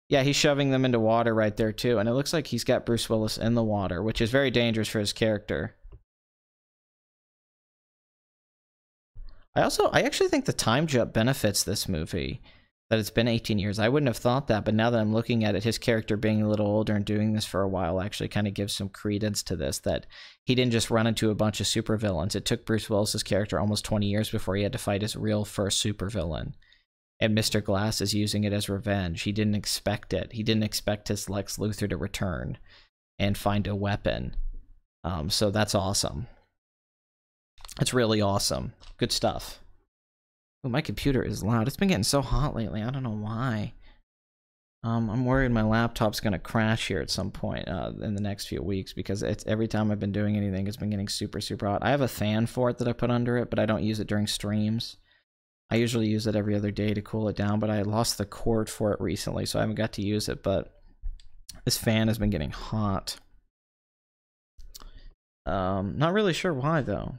Yeah, he's shoving them into water right there, too. And it looks like he's got Bruce Willis in the water, which is very dangerous for his character. I actually think the time jump benefits this movie. That it's been 18 years. I wouldn't have thought that, but now that I'm looking at it, his character being a little older and doing this for a while actually kind of gives some credence to this, that he didn't just run into a bunch of supervillains. It took Bruce Willis's character almost 20 years before he had to fight his real first supervillain. And Mr. Glass is using it as revenge. He didn't expect it. He didn't expect his Lex Luthor to return and find a weapon. So that's awesome. That's really awesome. Good stuff. Oh, my computer is loud. It's been getting so hot lately. I don't know why. I'm worried my laptop's gonna crash here at some point in the next few weeks, because it's every time I've been doing anything, it's been getting super, super hot. I have a fan for it that I put under it, but I don't use it during streams. I usually use it every other day to cool it down, but I lost the cord for it recently, so I haven't got to use it, but this fan has been getting hot. Not really sure why, though.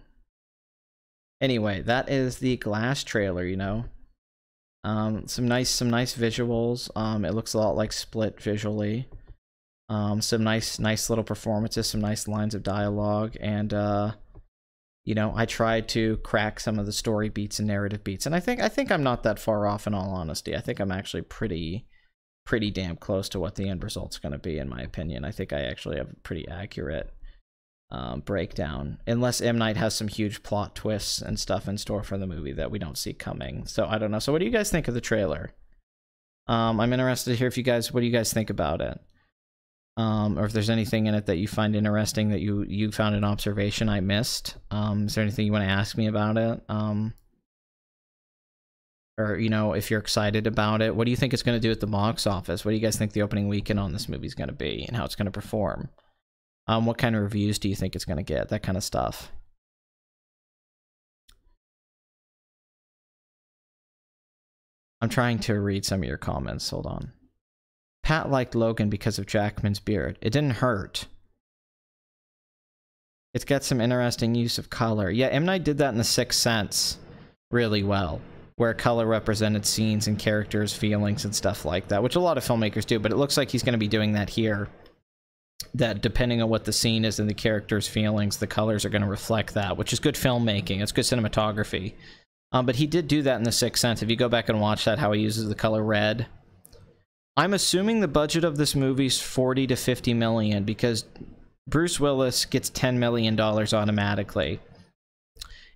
Anyway, that is the Glass trailer, you know. Some nice visuals. It looks a lot like Split visually. Some nice little performances, some nice lines of dialogue, and you know, I tried to crack some of the story beats and narrative beats, and I think I'm not that far off, in all honesty. I think I'm actually pretty damn close to what the end result's going to be, in my opinion. I think I actually have a pretty accurate breakdown, unless M. Night has some huge plot twists and stuff in store for the movie that we don't see coming. So I don't know. So what do you guys think of the trailer? I'm interested to hear what do you guys think about it? Or if there's anything in it that you find interesting that you found an observation I missed. Is there anything you want to ask me about it? Or, you know, if you're excited about it, what do you think it's going to do at the box office? What do you guys think the opening weekend on this movie is going to be, and how it's going to perform? What kind of reviews do you think it's going to get? That kind of stuff. I'm trying to read some of your comments. Hold on. Pat liked Logan because of Jackman's beard. It didn't hurt. It's got some interesting use of color. Yeah, M. Night did that in The Sixth Sense really well, where color represented scenes and characters' feelings and stuff like that, which a lot of filmmakers do, but it looks like he's going to be doing that here. That depending on what the scene is and the character's feelings, the colors are going to reflect that, which is good filmmaking. It's good cinematography. But he did do that in The Sixth Sense. If you go back and watch that, how he uses the color red. I'm assuming the budget of this movie's 40 to 50 million, because Bruce Willis gets $10 million automatically.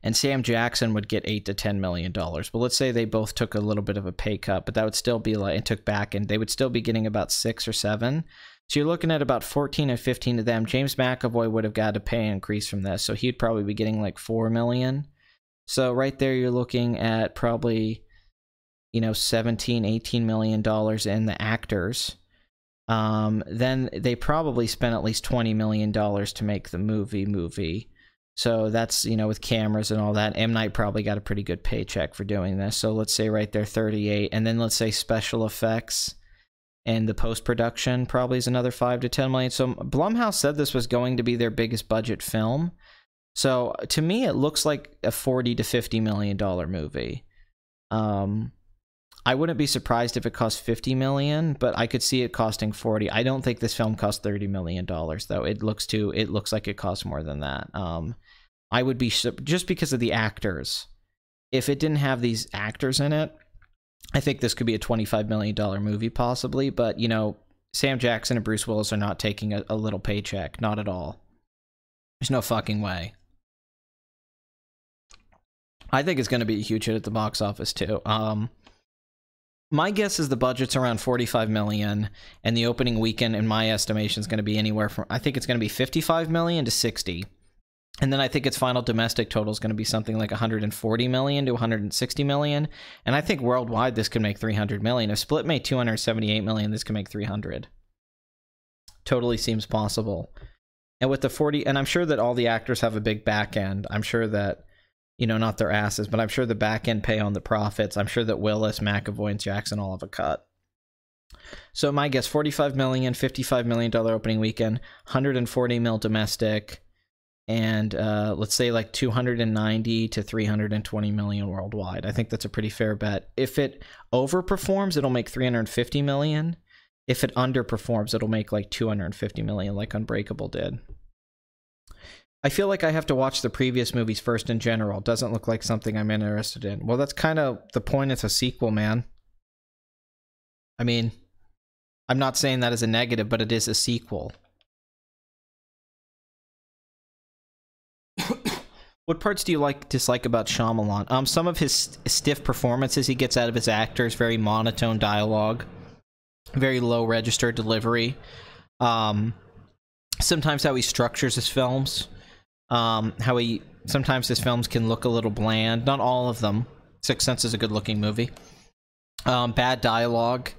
And Sam Jackson would get $8 to $10 million. But let's say they both took a little bit of a pay cut, but that would still be like, and took back, and they would still be getting about 6 or 7. So you're looking at about 14 and 15 of them. James McAvoy would have got a pay increase from this, so he'd probably be getting like 4 million. So right there, you're looking at probably, you know, 17, 18 million dollars in the actors. Then they probably spent at least $20 million to make the movie. So that's, you know, with cameras and all that. M. Night probably got a pretty good paycheck for doing this. So let's say right there 38, and then let's say special effects and the post-production probably is another 5 to 10 million. So Blumhouse said this was going to be their biggest budget film. So to me, it looks like a $40 to $50 million movie. I wouldn't be surprised if it cost $50 million, but I could see it costing 40. I don't think this film cost $30 million though. It looks like it costs more than that. I would be, just because of the actors. If it didn't have these actors in it, I think this could be a $25 million movie possibly, but, you know, Sam Jackson and Bruce Willis are not taking a little paycheck. Not at all. There's no fucking way. I think it's going to be a huge hit at the box office, too. My guess is the budget's around $45 million, and the opening weekend, in my estimation, is going to be anywhere from, I think it's going to be $55 million to $60. And then I think its final domestic total is going to be something like $140 million to $160 million. And I think worldwide this could make $300 million. If Split made $278 million, this could make $300. Totally seems possible. And with the 40, and I'm sure that all the actors have a big back end. I'm sure that, you know, not their asses, but I'm sure the back end pay on the profits. I'm sure that Willis, McAvoy, and Jackson all have a cut. So my guess, $45 million, $55 million opening weekend, $140 million domestic, and let's say like $290 to $320 million worldwide. I think that's a pretty fair bet. If it overperforms, it'll make $350 million. If it underperforms, it'll make like $250 million, like Unbreakable did. I feel like I have to watch the previous movies first in general. Doesn't look like something I'm interested in. Well, that's kind of the point. It's a sequel, man. I mean, I'm not saying that as a negative, but it is a sequel. What parts do you dislike about Shyamalan? Some of his stiff performances he gets out of his actors, very monotone dialogue, very low register delivery. Sometimes how he structures his films, sometimes his films can look a little bland. Not all of them. Sixth Sense is a good looking movie. Bad dialogue.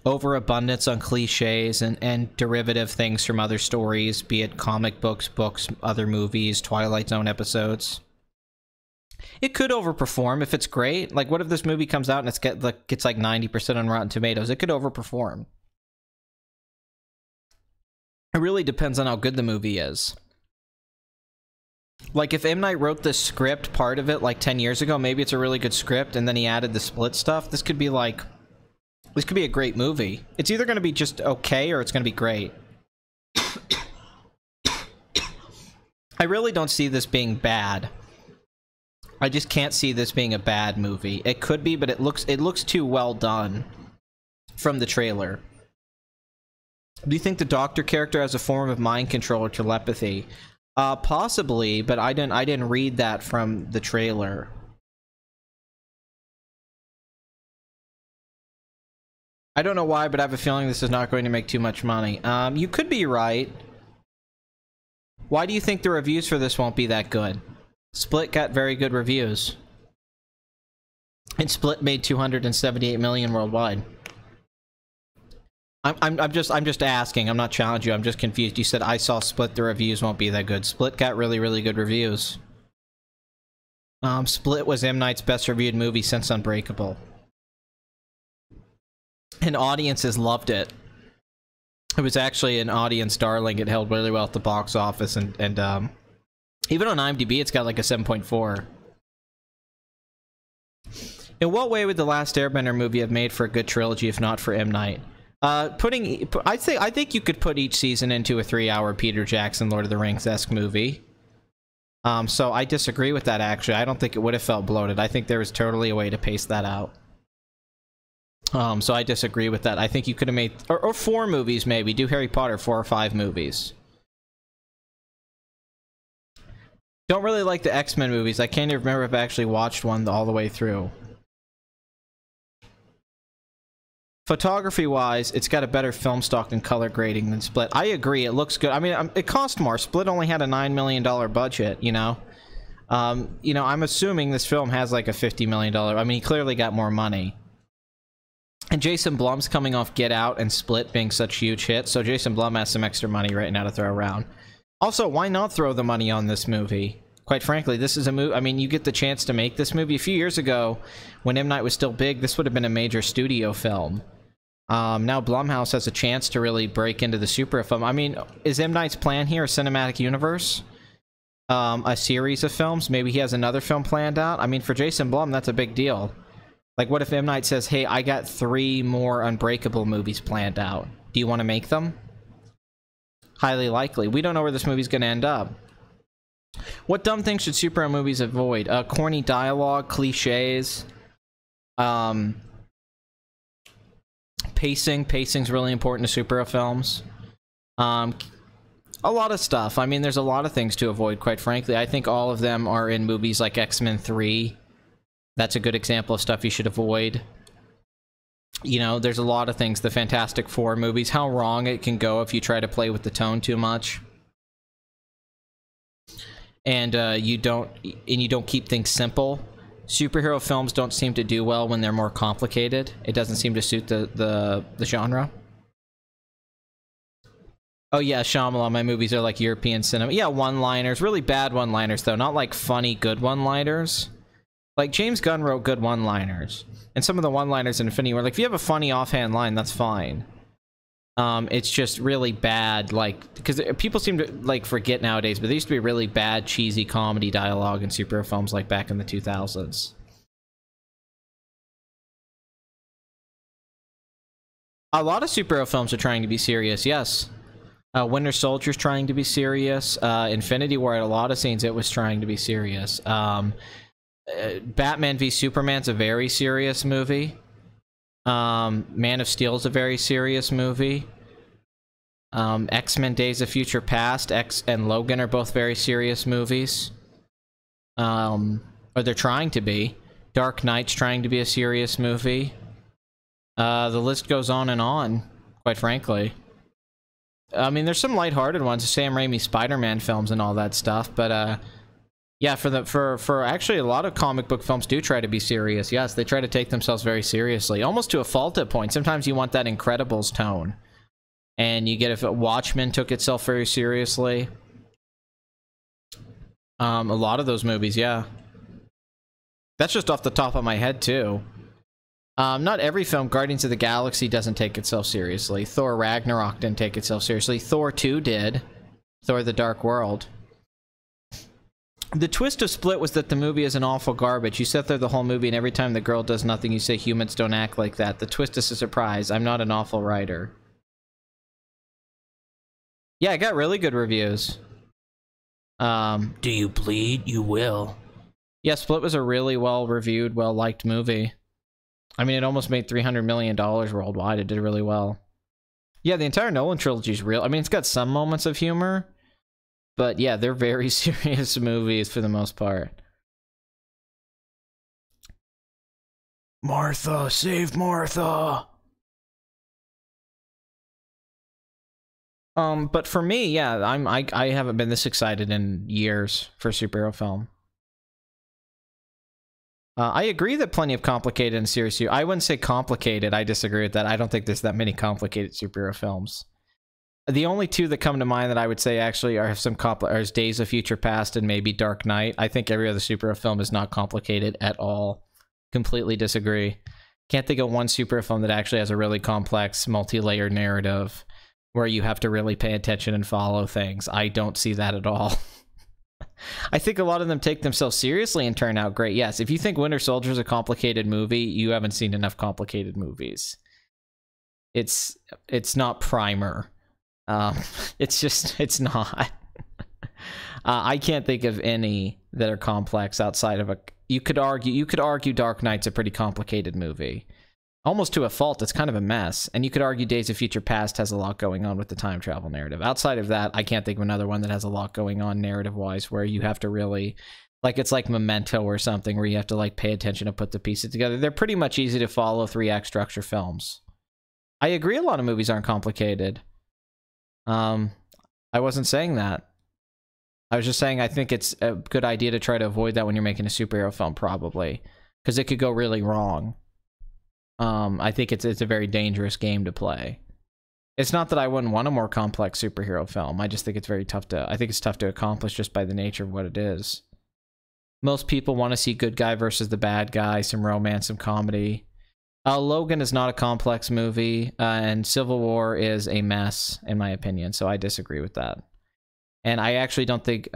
Overabundance on cliches and derivative things from other stories, be it comic books, other movies, Twilight Zone episodes. It could overperform if it's great. Like, what if this movie comes out and gets like 90% on Rotten Tomatoes? It could overperform. It really depends on how good the movie is. Like, if M. Night wrote this script, part of it, like 10 years ago, maybe it's a really good script, and then he added the Split stuff, this could be like... This could be a great movie. It's either going to be just okay or it's going to be great. I really don't see this being bad. I just can't see this being a bad movie. It could be, but it looks too well done from the trailer. Do you think the Doctor character has a form of mind control or telepathy? Possibly, but I didn't read that from the trailer. I don't know why, but I have a feeling this is not going to make too much money. You could be right. Why do you think the reviews for this won't be that good? Split got very good reviews. And Split made $278 million worldwide. I'm just asking. I'm not challenging you. I'm just confused. You said I saw Split. The reviews won't be that good. Split got really good reviews. Split was M. Night's best reviewed movie since Unbreakable. And audiences loved it. It was actually an audience darling. It held really well at the box office, and even on IMDb, it's got like a 7.4. In what way would The Last Airbender movie have made for a good trilogy if not for M. Night? I think you could put each season into a 3-hour Peter Jackson Lord of the Rings-esque movie. So I disagree with that, actually. I don't think it would have felt bloated. I think there was totally a way to pace that out. So I disagree with that. I think you could have made... Or 4 movies, maybe. Do Harry Potter 4 or 5 movies. Don't really like the X-Men movies. I can't even remember if I actually watched one all the way through. Photography-wise, it's got a better film stock and color grading than Split. I agree, it looks good. I mean, it cost more. Split only had a $9 million budget, you know? You know, I'm assuming this film has like a $50 million... I mean, he clearly got more money. And Jason Blum's coming off Get Out and Split being such huge hits, so Jason Blum has some extra money right now to throw around. Also, why not throw the money on this movie? Quite frankly, this is a movie... I mean, you get the chance to make this movie. A few years ago, when M. Night was still big, this would have been a major studio film. Now Blumhouse has a chance to really break into the super film. I mean, is M. Night's plan here a cinematic universe? A series of films? Maybe he has another film planned out? I mean, for Jason Blum, that's a big deal. Like, what if M. Night says, hey, I got 3 more Unbreakable movies planned out. Do you want to make them? Highly likely. We don't know where this movie's going to end up. What dumb things should superhero movies avoid? Corny Pacing's really important to superhero films. A lot of stuff. I mean, there's a lot of things to avoid, quite frankly. I think all of them are in movies like X-Men 3. That's a good example of stuff you should avoid. You know, there's a lot of things. The Fantastic Four movies, how wrong it can go if you try to play with the tone too much. And you don't keep things simple. Superhero films don't seem to do well when they're more complicated. It doesn't seem to suit the genre. Oh yeah, Shyamalan, my movies are like European cinema. Yeah, one-liners, really bad one-liners though, not like funny, good one-liners. Like, James Gunn wrote good one-liners. And some of the one-liners in Infinity War, like, if you have a funny offhand line, that's fine. It's just really bad, like, because people seem to, like, forget nowadays, but there used to be really bad, cheesy comedy dialogue in superhero films, like, back in the 2000s. A lot of superhero films are trying to be serious, yes. Winter Soldier's trying to be serious. Infinity War had a lot of scenes it was trying to be serious. Batman v Superman's a very serious movie. Man of Steel's a very serious movie. X-Men Days of Future Past, X and Logan are both very serious movies. Or they're trying to be. Dark Knight's trying to be a serious movie. The list goes on, quite frankly. I mean, there's some lighthearted ones, Sam Raimi Spider-Man films and all that stuff, but yeah, for actually a lot of comic book films do try to be serious. Yes, they try to take themselves very seriously, almost to a fault at points. Sometimes you want that Incredibles tone, and you get if Watchmen took itself very seriously. A lot of those movies, yeah. That's just off the top of my head too. Not every film. Guardians of the Galaxy doesn't take itself seriously. Thor Ragnarok didn't take itself seriously. Thor 2 did. Thor the Dark World. The twist of Split was that the movie is an awful garbage. You sit there the whole movie, and every time the girl does nothing, you say humans don't act like that. The twist is a surprise. I'm not an awful writer. Yeah, it got really good reviews. Do you bleed? You will. Yeah, Split was a really well-reviewed, well-liked movie. I mean, it almost made $300 million worldwide. It did really well. Yeah, the entire Nolan trilogy is real. I mean, it's got some moments of humor, but yeah, they're very serious movies for the most part. Martha, save Martha! But for me, yeah, I haven't been this excited in years for a superhero film. I agree that plenty of complicated and serious... I wouldn't say complicated, I disagree with that. I don't think there's that many complicated superhero films. The only two that come to mind that I would say actually are some are Days of Future Past and maybe Dark Knight. I think every other superhero film is not complicated at all. Completely disagree. Can't think of one superhero film that actually has a really complex, multi-layered narrative where you have to really pay attention and follow things. I don't see that at all. I think a lot of them take themselves seriously and turn out great. Yes, if you think Winter Soldier is a complicated movie, you haven't seen enough complicated movies. It's not Primer. It's not. I can't think of any that are complex outside of a... You could argue Dark Knight's a pretty complicated movie. Almost to a fault, it's kind of a mess. And you could argue Days of Future Past has a lot going on with the time travel narrative. Outside of that, I can't think of another one that has a lot going on narrative-wise where you have to really... Like, it's like Memento or something where you have to, like, pay attention to put the pieces together. They're pretty much easy to follow 3-act structure films. I agree a lot of movies aren't complicated. I wasn't saying that. I was just saying I think it's a good idea to try to avoid that when you're making a superhero film, probably. Because it could go really wrong. I think it's a very dangerous game to play. It's not that I wouldn't want a more complex superhero film. I just think it's very tough to... I think it's tough to accomplish just by the nature of what it is. Most people want to see good guy versus the bad guy, some romance, some comedy. Logan is not a complex movie, and Civil War is a mess, in my opinion, so I disagree with that. And I actually don't think...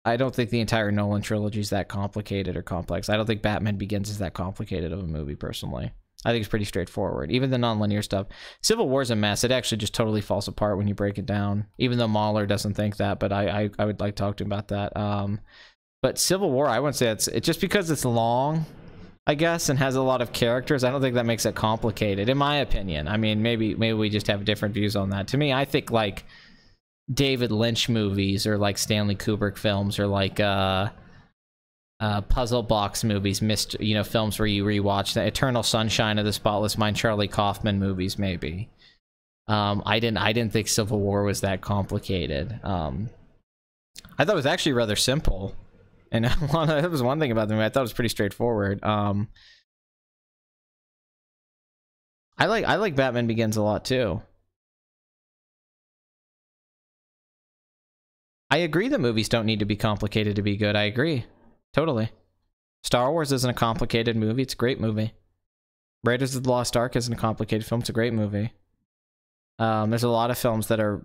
I don't think the entire Nolan trilogy is that complicated or complex. I don't think Batman Begins is that complicated of a movie, personally. I think it's pretty straightforward. Even the non-linear stuff. Civil War is a mess. It actually just totally falls apart when you break it down. Even though Mahler doesn't think that, but I would like to talk to him about that. But Civil War, I wouldn't say it's just because it's long. I guess, and has a lot of characters. I don't think that makes it complicated, in my opinion. I mean, maybe we just have different views on that. To me, I think like David Lynch movies or like Stanley Kubrick films or like puzzle box movies, films where you rewatch the Eternal Sunshine of the Spotless Mind, Charlie Kaufman movies, maybe. I didn't think Civil War was that complicated. I thought it was actually rather simple. And that was one thing about the movie. I thought it was pretty straightforward. I like Batman Begins a lot too. I agree that movies don't need to be complicated to be good. I agree. Totally. Star Wars isn't a complicated movie. It's a great movie. Raiders of the Lost Ark isn't a complicated film. It's a great movie. There's a lot of films that are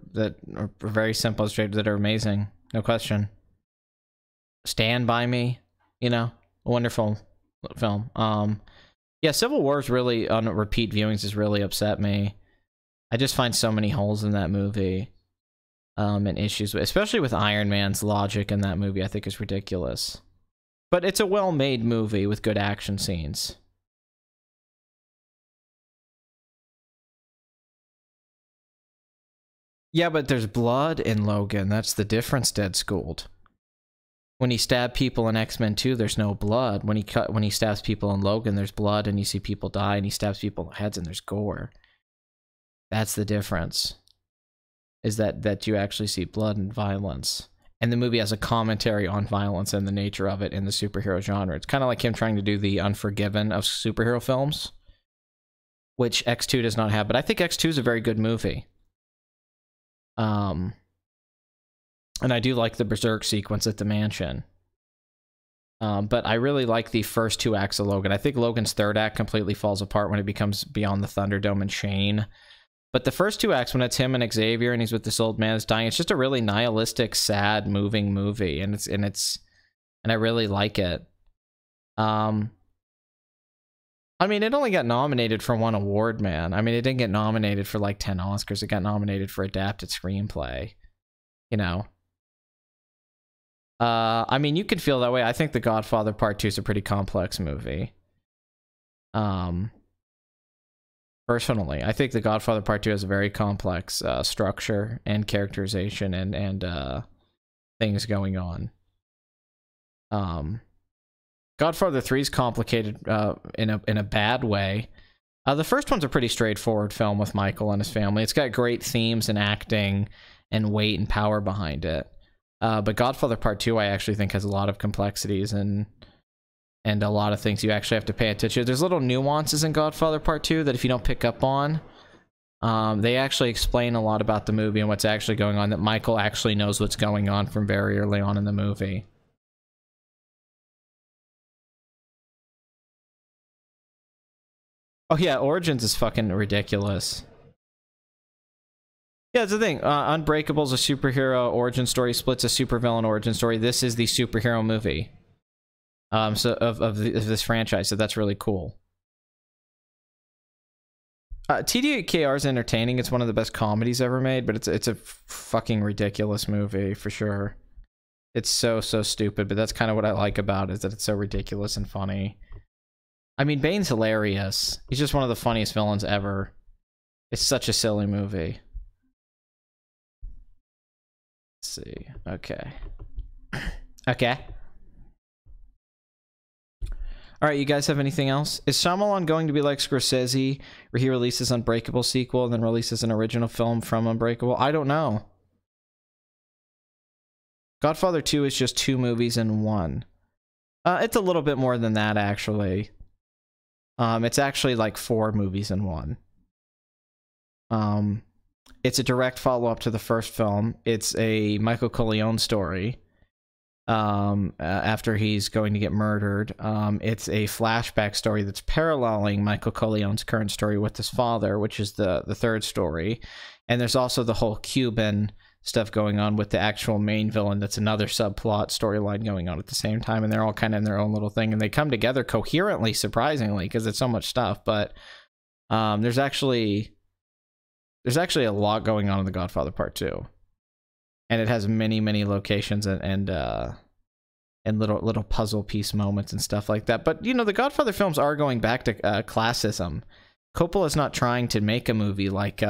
very simple, straight, that are amazing. No question. Stand By Me, a wonderful film. Yeah, Civil War's really, on repeat viewings, has really upset me. I just find so many holes in that movie, and issues, especially with Iron Man's logic in that movie. I think is ridiculous. But it's a well-made movie with good action scenes. Yeah, but there's blood in Logan. That's the difference, Dead Schooled. When he stabbed people in X-Men 2, there's no blood. When he stabs people in Logan, there's blood, and you see people die, and he stabs people in the heads, and there's gore. That's the difference. Is that you actually see blood and violence. And the movie has a commentary on violence and the nature of it in the superhero genre. It's kind of like him trying to do the Unforgiven of superhero films, which X2 does not have. But I think X2 is a very good movie. And I do like the Berserk sequence at the mansion. But I really like the first two acts of Logan. I think Logan's third act completely falls apart when it becomes Beyond the Thunderdome and Shane. But the first two acts, when it's him and Xavier and he's with this old man that's dying, it's just a really nihilistic, sad, moving movie. And I really like it. I mean, it only got nominated for one award, man. I mean, it didn't get nominated for like 10 Oscars. It got nominated for adapted screenplay. I mean, you could feel that way. I think The Godfather Part 2 is a pretty complex movie. Personally, I think The Godfather Part 2 has a very complex structure and characterization and things going on. Godfather 3 is complicated in a bad way. The first one's a pretty straightforward film with Michael and his family. It's got great themes and acting and weight and power behind it. But Godfather Part 2, I actually think, has a lot of complexities and a lot of things you actually have to pay attention to. There's little nuances in Godfather Part 2 that if you don't pick up on, they actually explain a lot about the movie and what's actually going on, that Michael actually knows what's going on from very early on in the movie. Oh yeah, Origins is fucking ridiculous. Yeah, it's the thing. Unbreakable is a superhero origin story. Split's a supervillain origin story. This is the superhero movie. So of this franchise. So that's really cool. TDKR is entertaining. It's one of the best comedies ever made, but it's a fucking ridiculous movie for sure. It's so stupid, but that's kind of what I like about it, is that it's so ridiculous and funny. I mean, Bane's hilarious. He's just one of the funniest villains ever. It's such a silly movie. Let's see. Okay. Okay. Alright, you guys have anything else? Is Shyamalan going to be like Scorsese, where he releases Unbreakable sequel and then releases an original film from Unbreakable? I don't know. Godfather 2 is just 2 movies in one. It's a little bit more than that, actually. It's actually like 4 movies in one. It's a direct follow-up to the first film. It's a Michael Corleone story. After he's going to get murdered. It's a flashback story that's paralleling Michael Corleone's current story with his father, which is the third story. And there's also the whole Cuban stuff going on with the actual main villain. That's another subplot storyline going on at the same time, and they're all kind of in their own little thing, and they come together coherently, surprisingly, because it's so much stuff. But there's actually a lot going on in The Godfather Part 2. And it has many locations and and little puzzle piece moments and stuff like that. But you know, the Godfather films are going back to classicism. Coppola's not trying to make a movie like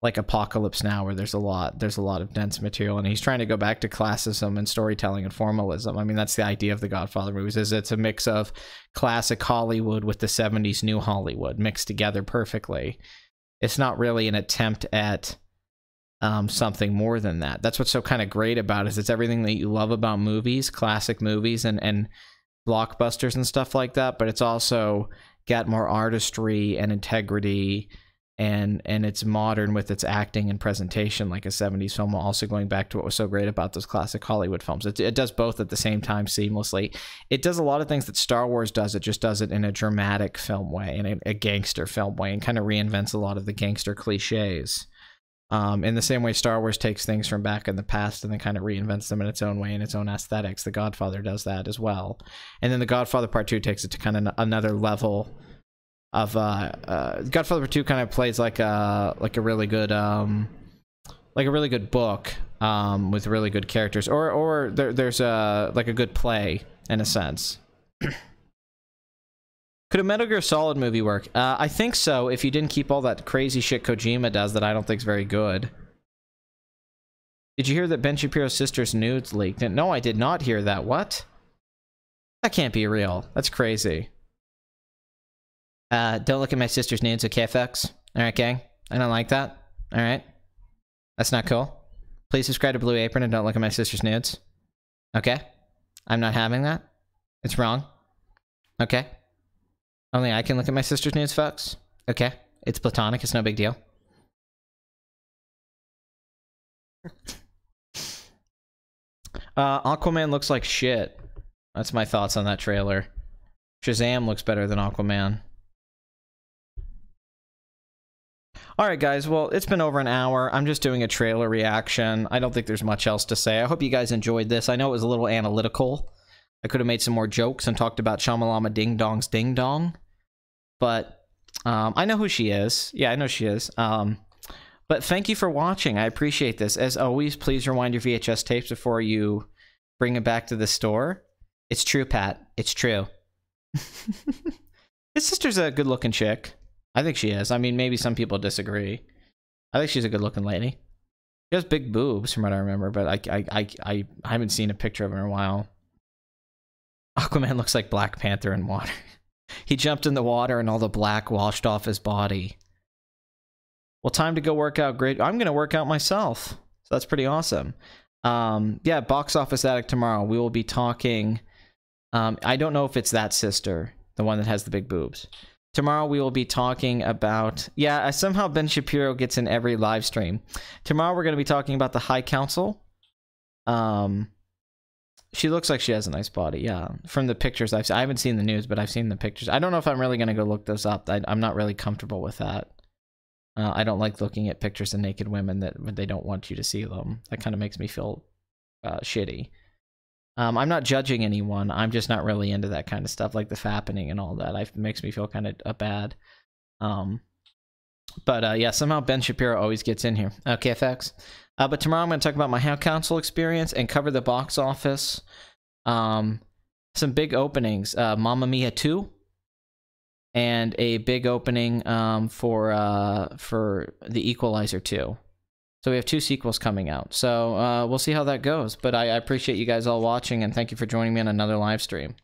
Apocalypse Now, where there's a lot of dense material, and he's trying to go back to classicism and storytelling and formalism. I mean, that's the idea of the Godfather movies, is it's a mix of classic Hollywood with the 70s new Hollywood mixed together perfectly. It's not really an attempt at something more than that. That's what's so kind of great about it, is it's everything that you love about movies, classic movies and blockbusters and stuff like that, but it's also got more artistry and integrity, and it's modern with its acting and presentation like a 70s film, while also going back to what was so great about those classic Hollywood films. It does both at the same time seamlessly. It does a lot of things that Star Wars does. It just does it in a dramatic film way, in a gangster film way, and kind of reinvents a lot of the gangster cliches. In the same way Star Wars takes things from back in the past and then kind of reinvents them in its own way, in its own aesthetics. The Godfather does that as well. And then The Godfather Part 2 takes it to kind of another level of Godfather Part 2 kind of plays like a really good book with really good characters, or there's a good play in a sense. Could a Metal Gear Solid movie work? I think so, if you didn't keep all that crazy shit Kojima does that I don't think is very good. Did you hear that Ben Shapiro's sister's nudes leaked? No, I did not hear that. What? That can't be real. That's crazy. Don't look at my sister's nudes, okay, folks? Alright, gang? I don't like that. Alright? That's not cool. Please subscribe to Blue Apron and don't look at my sister's nudes. Okay? I'm not having that. It's wrong. Okay? Only I can look at my sister's nudes, folks. Okay. It's platonic. It's no big deal. Aquaman looks like shit. That's my thoughts on that trailer. Shazam looks better than Aquaman. Alright guys, well, it's been over an hour. I'm just doing a trailer reaction. I don't think there's much else to say. I hope you guys enjoyed this. I know it was a little analytical. I could have made some more jokes and talked about Shamalama Ding Dong's Ding Dong. But I know who she is. Yeah, I know she is. But thank you for watching. I appreciate this. As always, please rewind your VHS tapes before you bring it back to the store. It's true, Pat. It's true. His sister's a good-looking chick. I think she is. I mean, maybe some people disagree. I think she's a good-looking lady. She has big boobs, from what I remember, but I haven't seen a picture of her in a while. Aquaman looks like Black Panther in water. He jumped in the water and all the black washed off his body. Well, time to go work out. Great. I'm going to work out myself. So that's pretty awesome. Yeah, Box Office Addict tomorrow. We will be talking... I don't know if it's that sister, the one that has the big boobs. Tomorrow we will be talking about... Yeah, somehow Ben Shapiro gets in every live stream. Tomorrow we're going to be talking about the High Council. She looks like she has a nice body, yeah. From the pictures I've seen. I haven't seen the news, but I've seen the pictures. I don't know if I'm really going to go look those up. I'm not really comfortable with that. I don't like looking at pictures of naked women that they don't want you to see them. That kind of makes me feel shitty. I'm not judging anyone. I'm just not really into that kind of stuff, like the fappening and all that. It makes me feel kind of bad. But yeah, somehow Ben Shapiro always gets in here. Okay, FX. But tomorrow I'm going to talk about my High Council experience and cover the box office. Some big openings. Mamma Mia 2. And a big opening for The Equalizer 2. So we have 2 sequels coming out. So we'll see how that goes. But I appreciate you guys all watching, and thank you for joining me on another live stream.